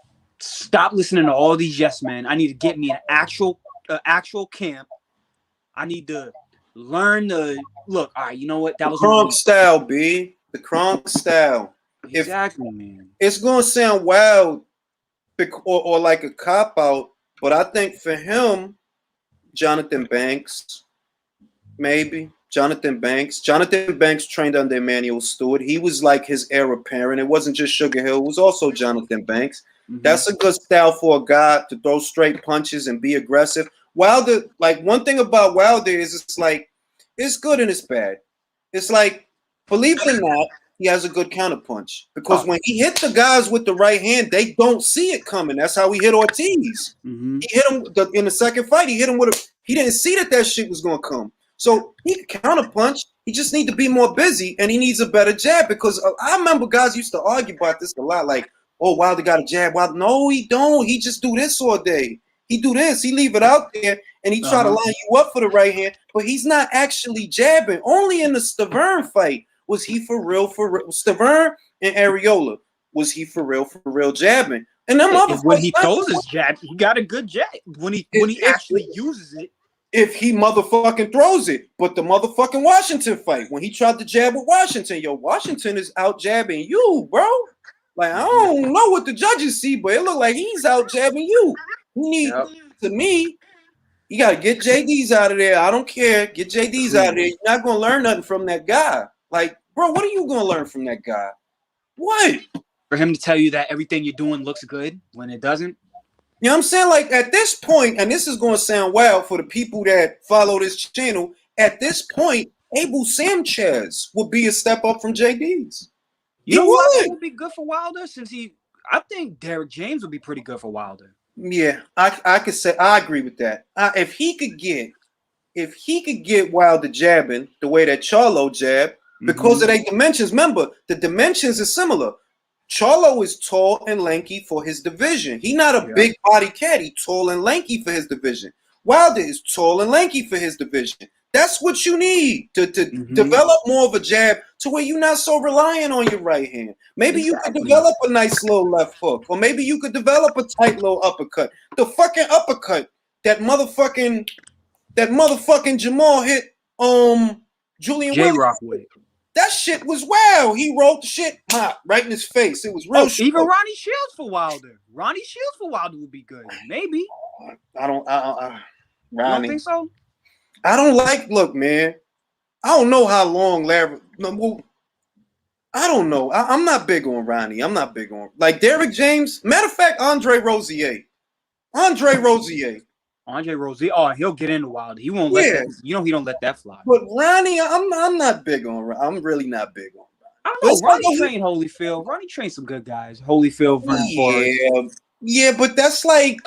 stop listening to all these yes men. I need to get me an actual camp. I need to learn to look. All right, you know what? That was Kronk style, B. The Kronk style. Exactly, man. It's gonna sound wild or like a cop out, but I think for him, Jonathan Banks, maybe. Jonathan Banks trained under Emmanuel Stewart. He was like his heir apparent. It wasn't just Sugar Hill. It was also Jonathan Banks. Mm-hmm. That's a good style for a guy to throw straight punches and be aggressive. Wilder, like one thing about Wilder is it's like it's good and it's bad. It's like, believe it or not, he has a good counterpunch because when he hit the guys with the right hand, they don't see it coming. That's how he hit Ortiz. Mm-hmm. He hit him in the second fight. He hit him he didn't see that shit was gonna come. So he can counterpunch. He just need to be more busy, and he needs a better jab because I remember guys used to argue about this a lot. Like, oh, Wilder got a jab. Wilder, no, he don't. He just do this all day. He do this. He leave it out there, and he try to line you up for the right hand, but he's not actually jabbing. Only in the Stavern fight was he for real. Stavern and Areola was he for real jabbing. And them when he throws his jab, he got a good jab. When he actually uses it. If he motherfucking throws it. But the motherfucking Washington fight, when he tried to jab with Washington, Washington is out jabbing you, bro. Like, I don't know what the judges see, but it look like he's out jabbing you. To me, you got to get JD's out of there. I don't care. Get JD's out of there. You're not going to learn nothing from that guy. Like, bro, what are you going to learn from that guy? What? For him to tell you that everything you're doing looks good when it doesn't? You know what I'm saying? Like, at this point, and this is going to sound wild for the people that follow this channel, at this point, Abel Sanchez would be a step up from JD's. You know what would be good for Wilder? I think Derek James would be pretty good for Wilder. Yeah, I could say I agree with that. If he could get Wilder jabbing the way that Charlo jabbed, because of their dimensions. Remember, the dimensions is similar. Charlo is tall and lanky for his division. He's not a big body cat. He's tall and lanky for his division. Wilder is tall and lanky for his division. That's what you need to develop more of a jab to where you're not so reliant on your right hand. Maybe you could develop a nice little left hook, or maybe you could develop a tight little uppercut. The fucking uppercut that motherfucking Jamal hit Julian J-Rock with. That shit was wild. He rolled the shit right in his face. It was real. Even Ronnie Shields for Wilder. Ronnie Shields for Wilder would be good. Maybe. I don't think so? I don't look, man. I don't know how long Larry. I don't know. I'm not big on Ronnie. I'm not big on like Derek James. Matter of fact, Andre Rosier. Oh, he'll get into Wilder. He won't let that. You know he don't let that fly. But Ronnie, I'm not big on. I'm really not big on Ronnie. I don't know. Ronnie trained Holyfield. Ronnie trained some good guys. Holyfield, yeah, but that's like.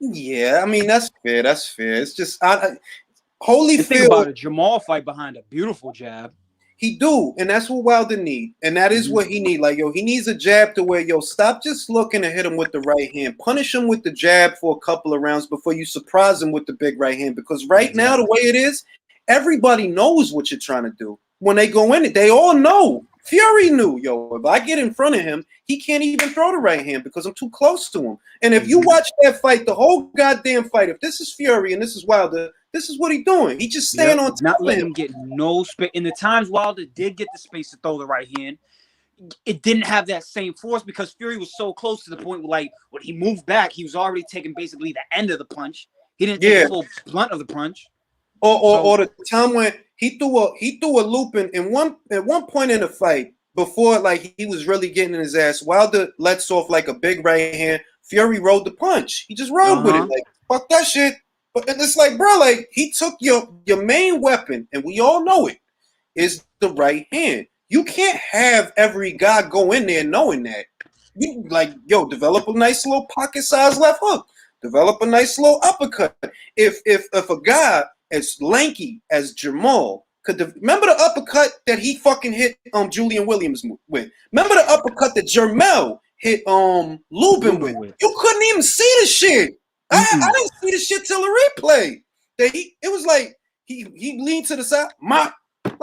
Yeah, I mean that's fair. It's just Holyfield. Think about a Jamal fight behind a beautiful jab. He do, and that's what Wilder need, and that is what he need. Like he needs a jab to where stop just looking to hit him with the right hand. Punish him with the jab for a couple of rounds before you surprise him with the big right hand. Because now the way it is, everybody knows what you're trying to do. When they go in it, they all know. Fury knew, if I get in front of him, he can't even throw the right hand because I'm too close to him. And if you watch that fight, the whole goddamn fight, if this is Fury and this is Wilder, this is what he's doing. He just staying on top not letting him get no space. In the times Wilder did get the space to throw the right hand, it didn't have that same force because Fury was so close to the point where, when he moved back, he was already taking basically the end of the punch. He didn't take the full blunt of the punch. Or the time when he threw a loop at one point in the fight before he was really getting in his ass. Wilder lets off like a big right hand. Fury rolled the punch. He just rolled with it. Fuck that shit. But it's bro, he took your main weapon, and we all know it, is the right hand. You can't have every guy go in there knowing that. You develop a nice little pocket-sized left hook. Develop a nice little uppercut. If a guy as lanky as Jamal remember the uppercut that he fucking hit Julian Williams with. Remember the uppercut that Jermel hit Lubin with. You couldn't even see the shit. I didn't see the shit till the replay. It was like he leaned to the side,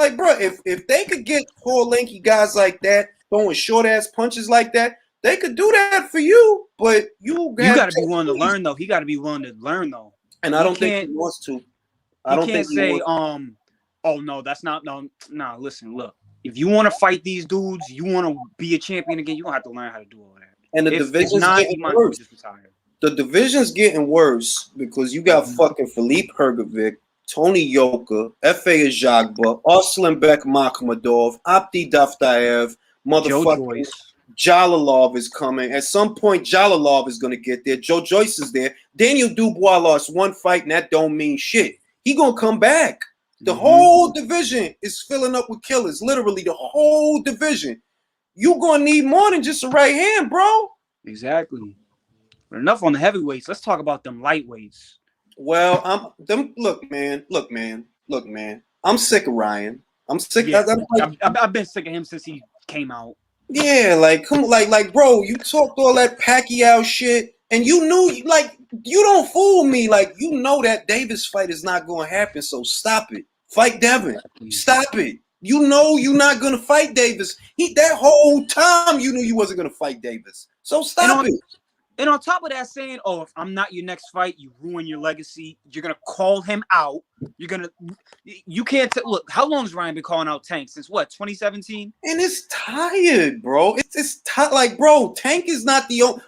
Like, bro, if they could get tall, lanky guys like that throwing short ass punches like that, they could do that for you. But you got have to be willing to learn though. He got to be willing to learn though. and I don't think he wants to. I He don't can't think he say, wants. oh no, that's not no. Nah, listen, look. If you want to fight these dudes, you want to be a champion again, you gonna have to learn how to do all that. And the division's not, getting worse. The division's getting worse because you got fucking Filip Hrgovic, Tony Yoka, F.A. Ajagba, Arslan Bekmambetov, Abdi Daftaev, motherfucking Jalalov is coming. At some point, Jalalov is going to get there. Joe Joyce is there. Daniel Dubois lost one fight, and that don't mean shit. He going to come back. The whole division is filling up with killers. Literally, the whole division. You going to need more than just a right hand, bro. Exactly. But enough on the heavyweights. Let's talk about them lightweights. Well, look, man. I'm sick of Ryan. I'm sick. Yeah, I've been sick of him since he came out. Yeah, like come, like, bro. You talked all that Pacquiao shit, and you knew, like, you don't fool me. Like, you know that Davis fight is not going to happen. So stop it. Fight Devin. Stop it. You know you're not going to fight Davis. That whole time you knew you wasn't going to fight Davis. So stop it. And on top of that, saying, "Oh, if I'm not your next fight, you ruin your legacy." You're gonna call him out. You can't look. How long has Ryan been calling out Tank since what? 2017. And it's tired, bro. It's like, bro. Tank is not the only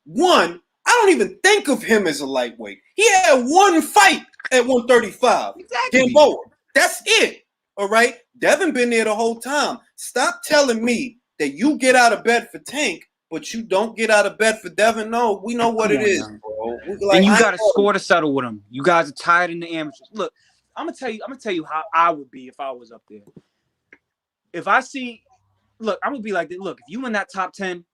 one. I don't even think of him as a lightweight. He had one fight at 135. Exactly. Gamboa. That's it. All right. Devin been there the whole time. Stop telling me that you get out of bed for Tank, but you don't get out of bed for Devin. No, we know what it is, bro. Like, and you got to score to settle with him. You guys are tired in the amateurs. Look, I'm gonna tell you how I would be if I was up there. If I see, look, I'm gonna be like, look, if you in that top 10,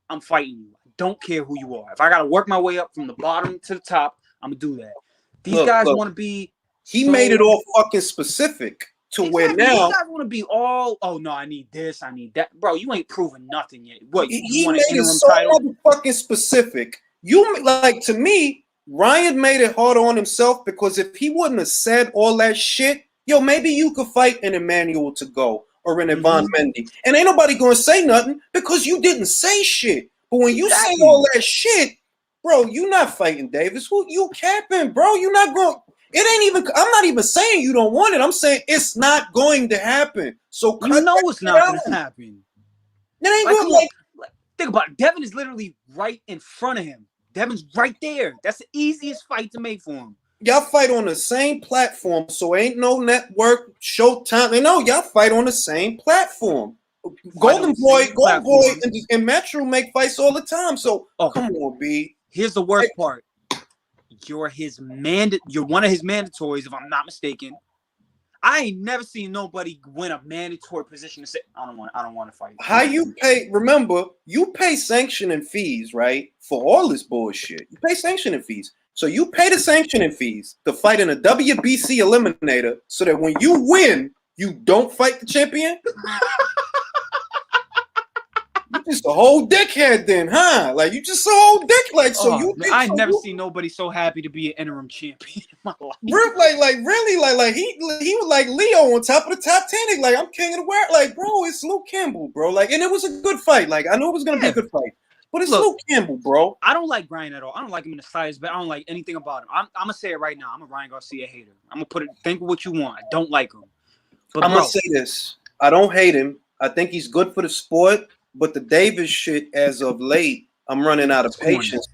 I'm fighting you. I don't care who you are. If I gotta work my way up from the bottom to the top, I'm gonna do that. These guys want to be. He made it all fucking specific. To where now you guys want to be all, oh no, I need this, I need that, bro. You ain't proven nothing yet. What he made it so fucking specific. You like, to me, Ryan made it harder on himself because if he wouldn't have said all that shit, yo, maybe you could fight an Emmanuel to go or an Ivan Mendy, and ain't nobody gonna say nothing because you didn't say shit. But when you say all that shit, bro, you not fighting Davis. Who you capping, bro? You not going. It ain't even. I'm not even saying you don't want it. I'm saying it's not going to happen. So you know it's not going to happen. It ain't going. Think about it. Devin is literally right in front of him. Devin's right there. That's the easiest fight to make for him. Y'all fight on the same platform, so ain't no network, Showtime. No, y'all fight on the same platform. Golden Boy, and Metro make fights all the time. So come on, B. Here's the worst part. You're one of his mandatories, if I'm not mistaken. I ain't never seen nobody win a mandatory position to say, I don't want to fight. How you pay? Remember, you pay sanctioning fees, right? For all this bullshit. You pay sanctioning fees. So you pay the sanctioning fees to fight in a WBC eliminator so that when you win, you don't fight the champion? You just a whole dickhead then, huh? Like, you just a whole dick. Like, so I never seen nobody so happy to be an interim champion in my life. Really, he was like Leo on top of the top 10. Like, I'm king of the world. Like, bro, it's Luke Campbell, bro. Like, and it was a good fight. Like, I knew it was gonna be a good fight. But it's Luke Campbell, bro. I don't like Brian at all. I don't like him in the slightest, but I don't like anything about him. I'm gonna say it right now. I'm a Ryan Garcia hater. I'm gonna put it. Think of what you want. I don't like him. But I'm gonna say this. I don't hate him. I think he's good for the sport. But the Davis shit, as of late, I'm running out of patience.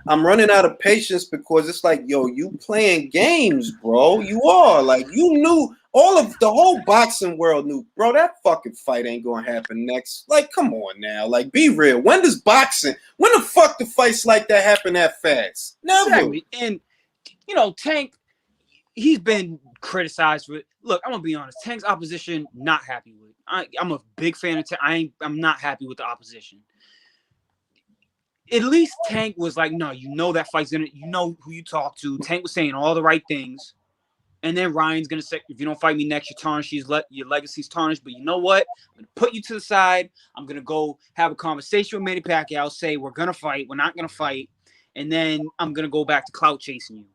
I'm running out of patience because it's like, yo, you playing games, bro. You are. Like, you knew, the whole boxing world knew, bro, that fucking fight ain't gonna happen next. Like, come on now. Like, be real. When the fuck do fights like that happen that fast? Never. Exactly. And, Tank, he's been criticized for it. Look, I'm gonna be honest. Tank's opposition, not happy with. I'm a big fan of Tank. I'm not happy with the opposition. At least Tank was like, no, that fight's in it. You know who you talk to. Tank was saying all the right things. And then Ryan's gonna say, if you don't fight me next, you're tarnished. Your legacy's tarnished. But you know what? I'm gonna put you to the side. I'm gonna go have a conversation with Manny Pacquiao. Say we're gonna fight. We're not gonna fight. And then I'm gonna go back to clout chasing you.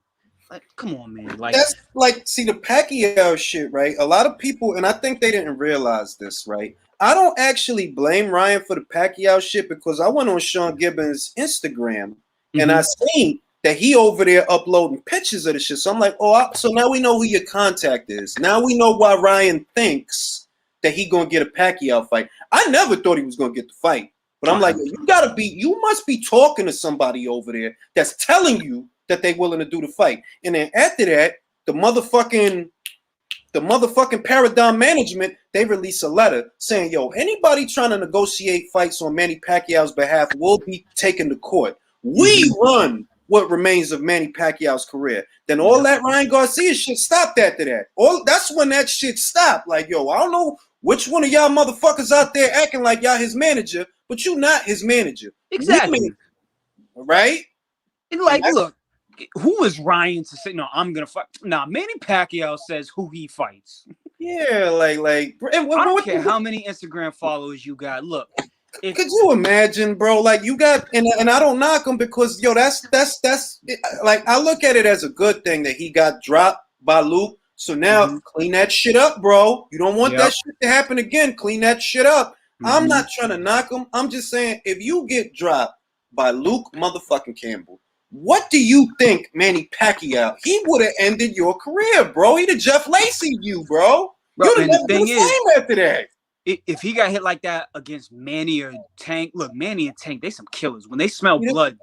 Like, come on, man. Like that's like, see the Pacquiao shit, right? A lot of people, and I think they didn't realize this, right? I don't actually blame Ryan for the Pacquiao shit because I went on Sean Gibbons' Instagram and I seen that he over there uploading pictures of the shit. So I'm like, so now we know who your contact is. Now we know why Ryan thinks that he gonna get a Pacquiao fight. I never thought he was gonna get the fight, but I'm like, you must be talking to somebody over there that's telling you that they willing to do the fight. And then after that, the motherfucking Paradigm Management, they release a letter saying, yo, anybody trying to negotiate fights on Manny Pacquiao's behalf will be taken to court. We run what remains of Manny Pacquiao's career. Then all that Ryan Garcia shit stopped after that. That's when that shit stopped. Like, yo, I don't know which one of y'all motherfuckers out there acting like y'all his manager, but you not his manager. Exactly. Right? And like, look, who is Ryan to say, no, I'm going to fight? Nah, Manny Pacquiao says who he fights. Yeah, like I don't care how many Instagram followers you got. Look, could you imagine, bro? Like you got, and I don't knock him because, yo, that's like, I look at it as a good thing that he got dropped by Luke. So now clean that shit up, bro. You don't want that shit to happen again. Clean that shit up. I'm not trying to knock him. I'm just saying, if you get dropped by Luke motherfucking Campbell, what do you think, Manny Pacquiao? He would have ended your career, bro. He'd have Jeff Lacey you, bro. You'd have never been the same after that. If he got hit like that against Manny or Tank, look, Manny and Tank, they some killers. When they smell blood.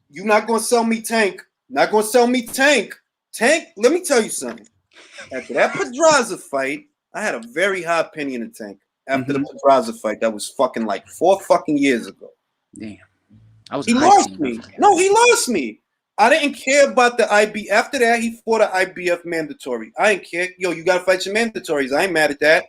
You're not going to sell me Tank. Not going to sell me Tank. Tank, let me tell you something. After that Pedraza fight, I had a very high opinion of Tank. After the Pedraza fight, that was fucking like 4 fucking years ago. Damn. He lost me. No, he lost me. I didn't care about the IB. After that, he fought an IBF mandatory. I didn't care. Yo, you got to fight your mandatories. I ain't mad at that.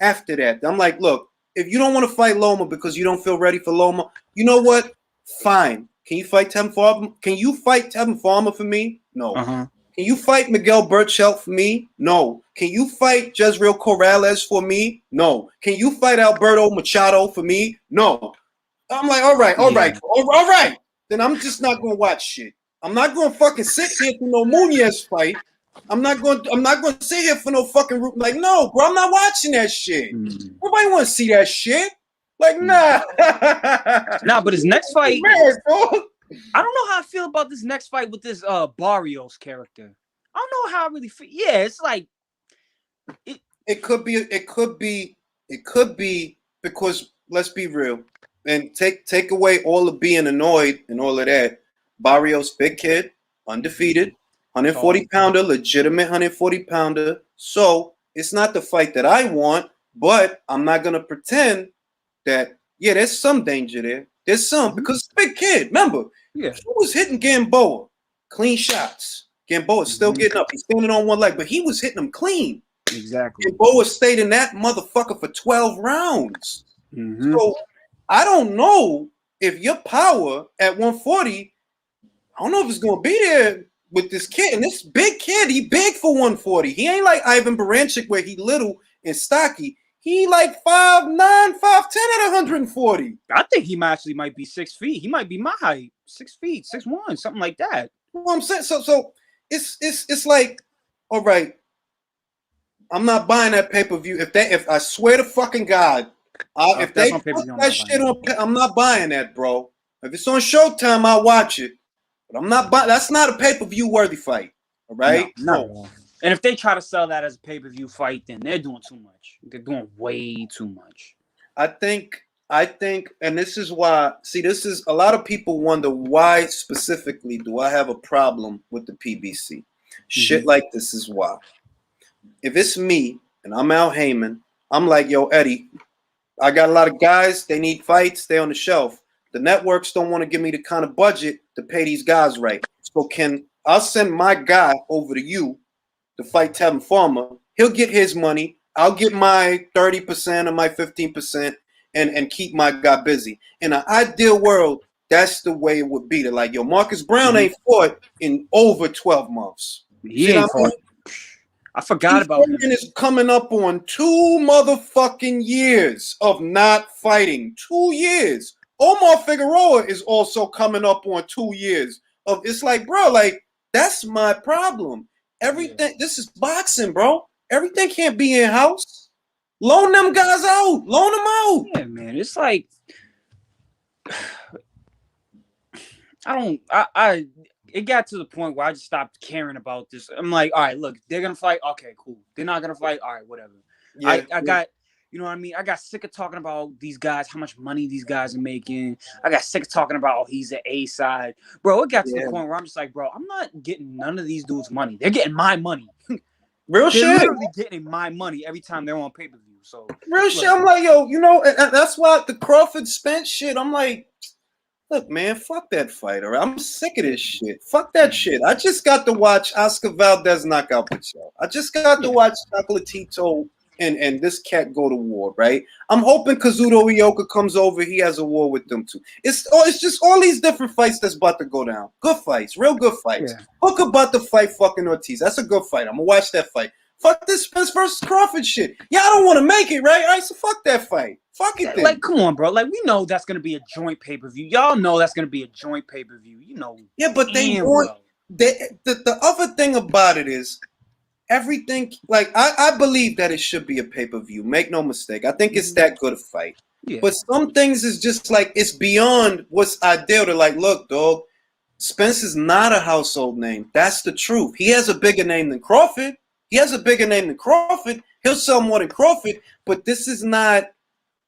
After that, I'm like, look, if you don't want to fight Loma because you don't feel ready for Loma, you know what? Fine. Can you fight Tevin Farmer? Can you fight Tevin Farmer for me? No. Can you fight Miguel Burchelt for me? No. Can you fight Jezreel Corrales for me? No. Can you fight Alberto Machado for me? No. I'm like, all right. Then I'm just not gonna watch shit. I'm not gonna fucking sit here for no Munez fight. I'm not gonna sit here for no fucking like, no, bro. I'm not watching that shit. Nobody want to see that shit. Like, nah. Nah, but his next fight, I don't know how I feel about this next fight with this Barrios character. I don't know how I really feel. Yeah, it's like it could be because, let's be real and take away all the being annoyed and all of that. Barrios, big kid, undefeated, 140-pounder, legitimate 140-pounder. So it's not the fight that I want, but I'm not gonna pretend that, yeah, there's some danger there. There's some, because big kid, remember, he was hitting Gamboa clean shots. Gamboa's still getting up. He's standing on one leg, but he was hitting them clean. Exactly. Gamboa stayed in that motherfucker for 12 rounds. So I don't know if your power at 140, I don't know if it's going to be there with this kid. And this big kid, he big for 140. He ain't like Ivan Baranchyk where he little and stocky. He like 5'9", 5'10" at 140. I think he actually might be 6 feet. He might be my height, 6 feet, 6'1", something like that. You know what I'm saying? So it's like, all right, I'm not buying that pay-per-view. If I swear to fucking God, if they put that shit on, I'm not buying that, bro. If it's on Showtime, I'll watch it. But I'm not buying. That's not a pay-per-view worthy fight. All right? No. And if they try to sell that as a pay-per-view fight, then they're doing too much. They're doing way too much. I think, and this is why, this is, a lot of people wonder why specifically do I have a problem with the PBC. Shit like this is why. If it's me and I'm Al Heyman, I'm like, yo, Eddie, I got a lot of guys, they need fights, they on the shelf. The networks don't want to give me the kind of budget to pay these guys right. So I'll send my guy over to you to fight Tevin Farmer. He'll get his money. I'll get my 30% or my 15% and keep my guy busy. In an ideal world, that's the way it would be. They're like, yo, Marcus Brown ain't fought in over 12 months. He ain't fought. I forgot about him. Is coming up on 2 motherfucking years of not fighting. 2 years. Omar Figueroa is also coming up on 2 years of. It's like, bro, like, That's my problem. Everything. This is boxing, bro. Everything can't be in house. Loan them guys out. Loan them out. Yeah, man. It's like it got to the point where I just stopped caring about this. I'm like, all right, look, they're gonna fight. Okay, cool. They're not gonna fight. All right, whatever. Yeah, I got, you know what I mean? I got sick of talking about these guys, how much money these guys are making. I got sick of talking about, oh, he's the A side. Bro, it got to the point where I'm just like, bro, I'm not getting none of these dudes' money. They're getting my money. Real they're shit. literally getting my money every time they're on pay-per-view. So real shit. I'm like, yo, you know, and that's why the Crawford Spence shit. I'm like, look, man, fuck that fighter. I'm sick of this shit. Fuck that shit. I just got to watch Oscar Valdez knock out Patel. I just got to watch Chocolatito and this cat go to war, right? I'm hoping Kazuto Ioka comes over. He has a war with them too. It's just all these different fights that's about to go down. Good fights, real good fights. Yeah. Hook about to fight fucking Ortiz. That's a good fight. I'm gonna watch that fight. Fuck this Spence versus Crawford shit. Y'all don't want to make it, right? All right, so fuck that fight. Fuck it then. Like, come on, bro. Like, we know that's gonna be a joint pay-per-view. Y'all know that's gonna be a joint pay-per-view. You know. Yeah, but they want the other thing about it is everything. Like, I believe that it should be a pay-per-view. Make no mistake. I think it's that good a fight. Yeah. But some things is just like it's beyond what's ideal. To like, look, dog, Spence is not a household name. That's the truth. He has a bigger name than Crawford. He'll sell more than Crawford, but this is not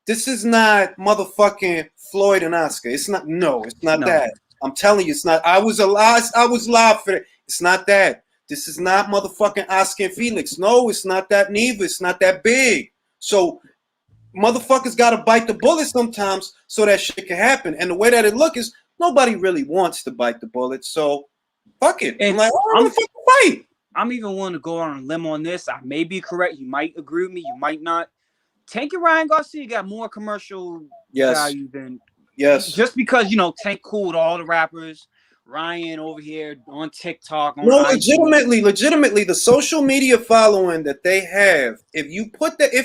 motherfucking Floyd and Oscar. It's not. No, it's not that. I'm telling you, it's not. I was live for it. It's not that. This is not motherfucking Oscar and Felix. No, it's not that neither. It's not that big. So motherfuckers got to bite the bullet sometimes so that shit can happen. And the way that it look is nobody really wants to bite the bullet. So fuck it. And I'm like, I'm fucking fight. I'm even willing to go on a limb on this. I may be correct. You might agree with me. You might not. Tank and Ryan Garcia got more commercial value than just because, you know, Tank cooled all the rappers. Ryan over here on TikTok. Legitimately, the social media following that they have, if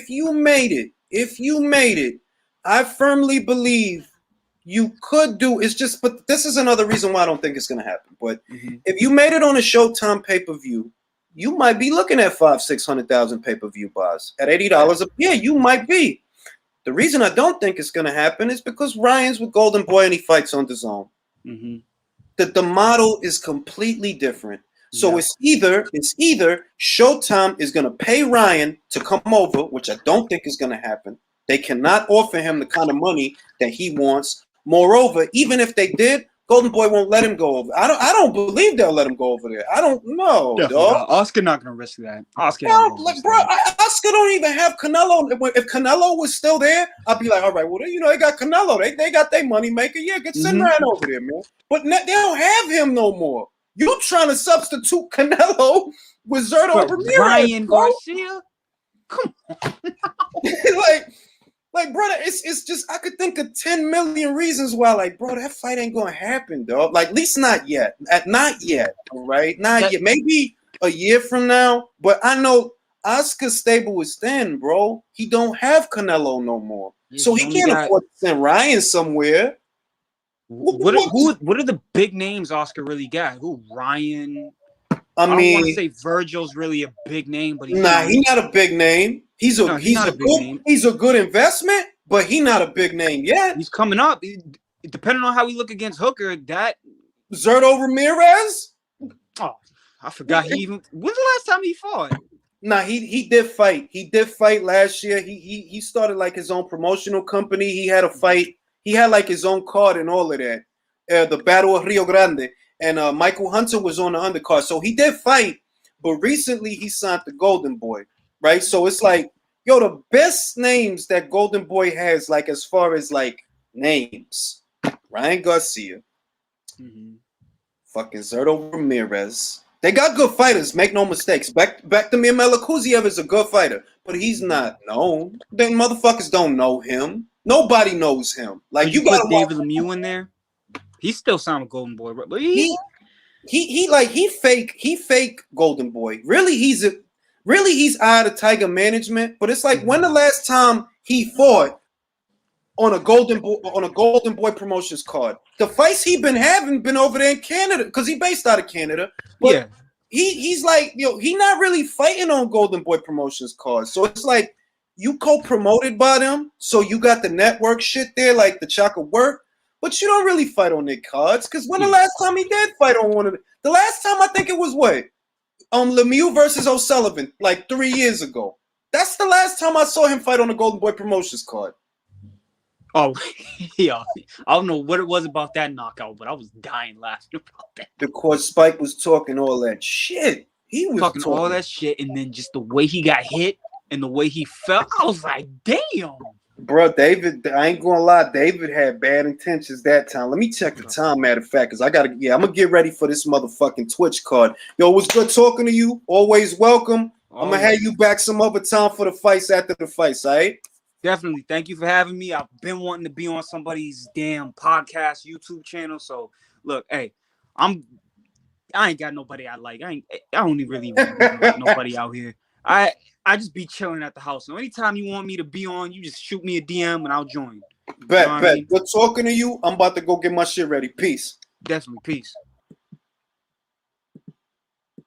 you made it, I firmly believe you could do. It's just, but this is another reason why I don't think it's gonna happen. But if you made it on a Showtime pay-per-view, you might be looking at 500,000-600,000 pay-per-view buys at $80 a year. You might be. The reason I don't think it's going to happen is because Ryan's with Golden Boy and he fights on DAZN. The model is completely different. So it's either Showtime is going to pay Ryan to come over, which I don't think is going to happen. They cannot offer him the kind of money that he wants. Moreover, even if they did, Golden Boy won't let him go over. I don't believe they'll let him go over there. I don't know, dog. Oscar not gonna risk that. Oscar don't even have Canelo. If Canelo was still there, I'd be like, all right, well, you know, they got Canelo. They got their money maker. Yeah, send Ryan over there, man. But they don't have him no more. You trying to substitute Canelo with Zurdo Ramirez? Ryan Garcia? Come on. Like, brother, it's just I could think of 10 million reasons why, like, bro, that fight ain't gonna happen, dog. Like, at least not yet. Not yet, all right? Not yet. Maybe a year from now. But I know Oscar's stable is thin, bro. He don't have Canelo no more. So he can't afford to send Ryan somewhere. What are the big names Oscar really got? Who? Ryan? I mean, don't want to say Virgil's really a big name, but he's not a big name. He's a good investment, but he's not a big name yet. He's coming up. Depending on how we look against Hooker, that Zurdo Ramirez. Oh, I forgot he even. When's the last time he fought? Nah, he did fight. He did fight last year. He started like his own promotional company. He had a fight. He had like his own card and all of that. The Battle of Rio Grande. And Michael Hunter was on the undercard. So he did fight, but recently he signed the Golden Boy, right? So it's like, yo, the best names that Golden Boy has, like as far as like names, Ryan Garcia, fucking Zurdo Ramirez. They got good fighters, make no mistakes. Back to me, Melakuziev is a good fighter, but he's not known. Then motherfuckers don't know him. Nobody knows him. Like you got David Lemieux in there. He still signed with Golden Boy, but he fake Golden Boy. Really, he's out of Tiger management. But it's like when the last time he fought, on a Golden Boy Promotions card. The fights he been having been over there in Canada because he based out of Canada. But Yeah. he's like, he not really fighting on Golden Boy Promotions cards. So it's like you co-promoted by them, so you got the network shit there, like the chocolate work, but you don't really fight on their cards. Because when the last time he did fight on one of the last time I think it was Lemieux versus O'Sullivan, like 3 years ago. That's the last time I saw him fight on the Golden Boy Promotions card. Oh, yeah. I don't know what it was about that knockout, but I was dying laughing about that. Because Spike was talking all that shit. He was talking all that shit, and then just the way he got hit and the way he felt, I was like, damn. Bro, David, I ain't gonna lie, David had bad intentions that time. Let me check the time, matter of fact, because I'm gonna get ready for this motherfucking Twitch card. Yo, it was good talking to you. Always welcome. I'm gonna have you back some other time for the fights after the fights, all right? Definitely. Thank you for having me. I've been wanting to be on somebody's damn podcast, YouTube channel. So look, hey, I ain't got nobody I like. I don't really like nobody out here. I just be chilling at the house. So anytime you want me to be on, you just shoot me a DM and I'll join. Bet. Good talking to you. I'm about to go get my shit ready. Peace. Definitely. Peace.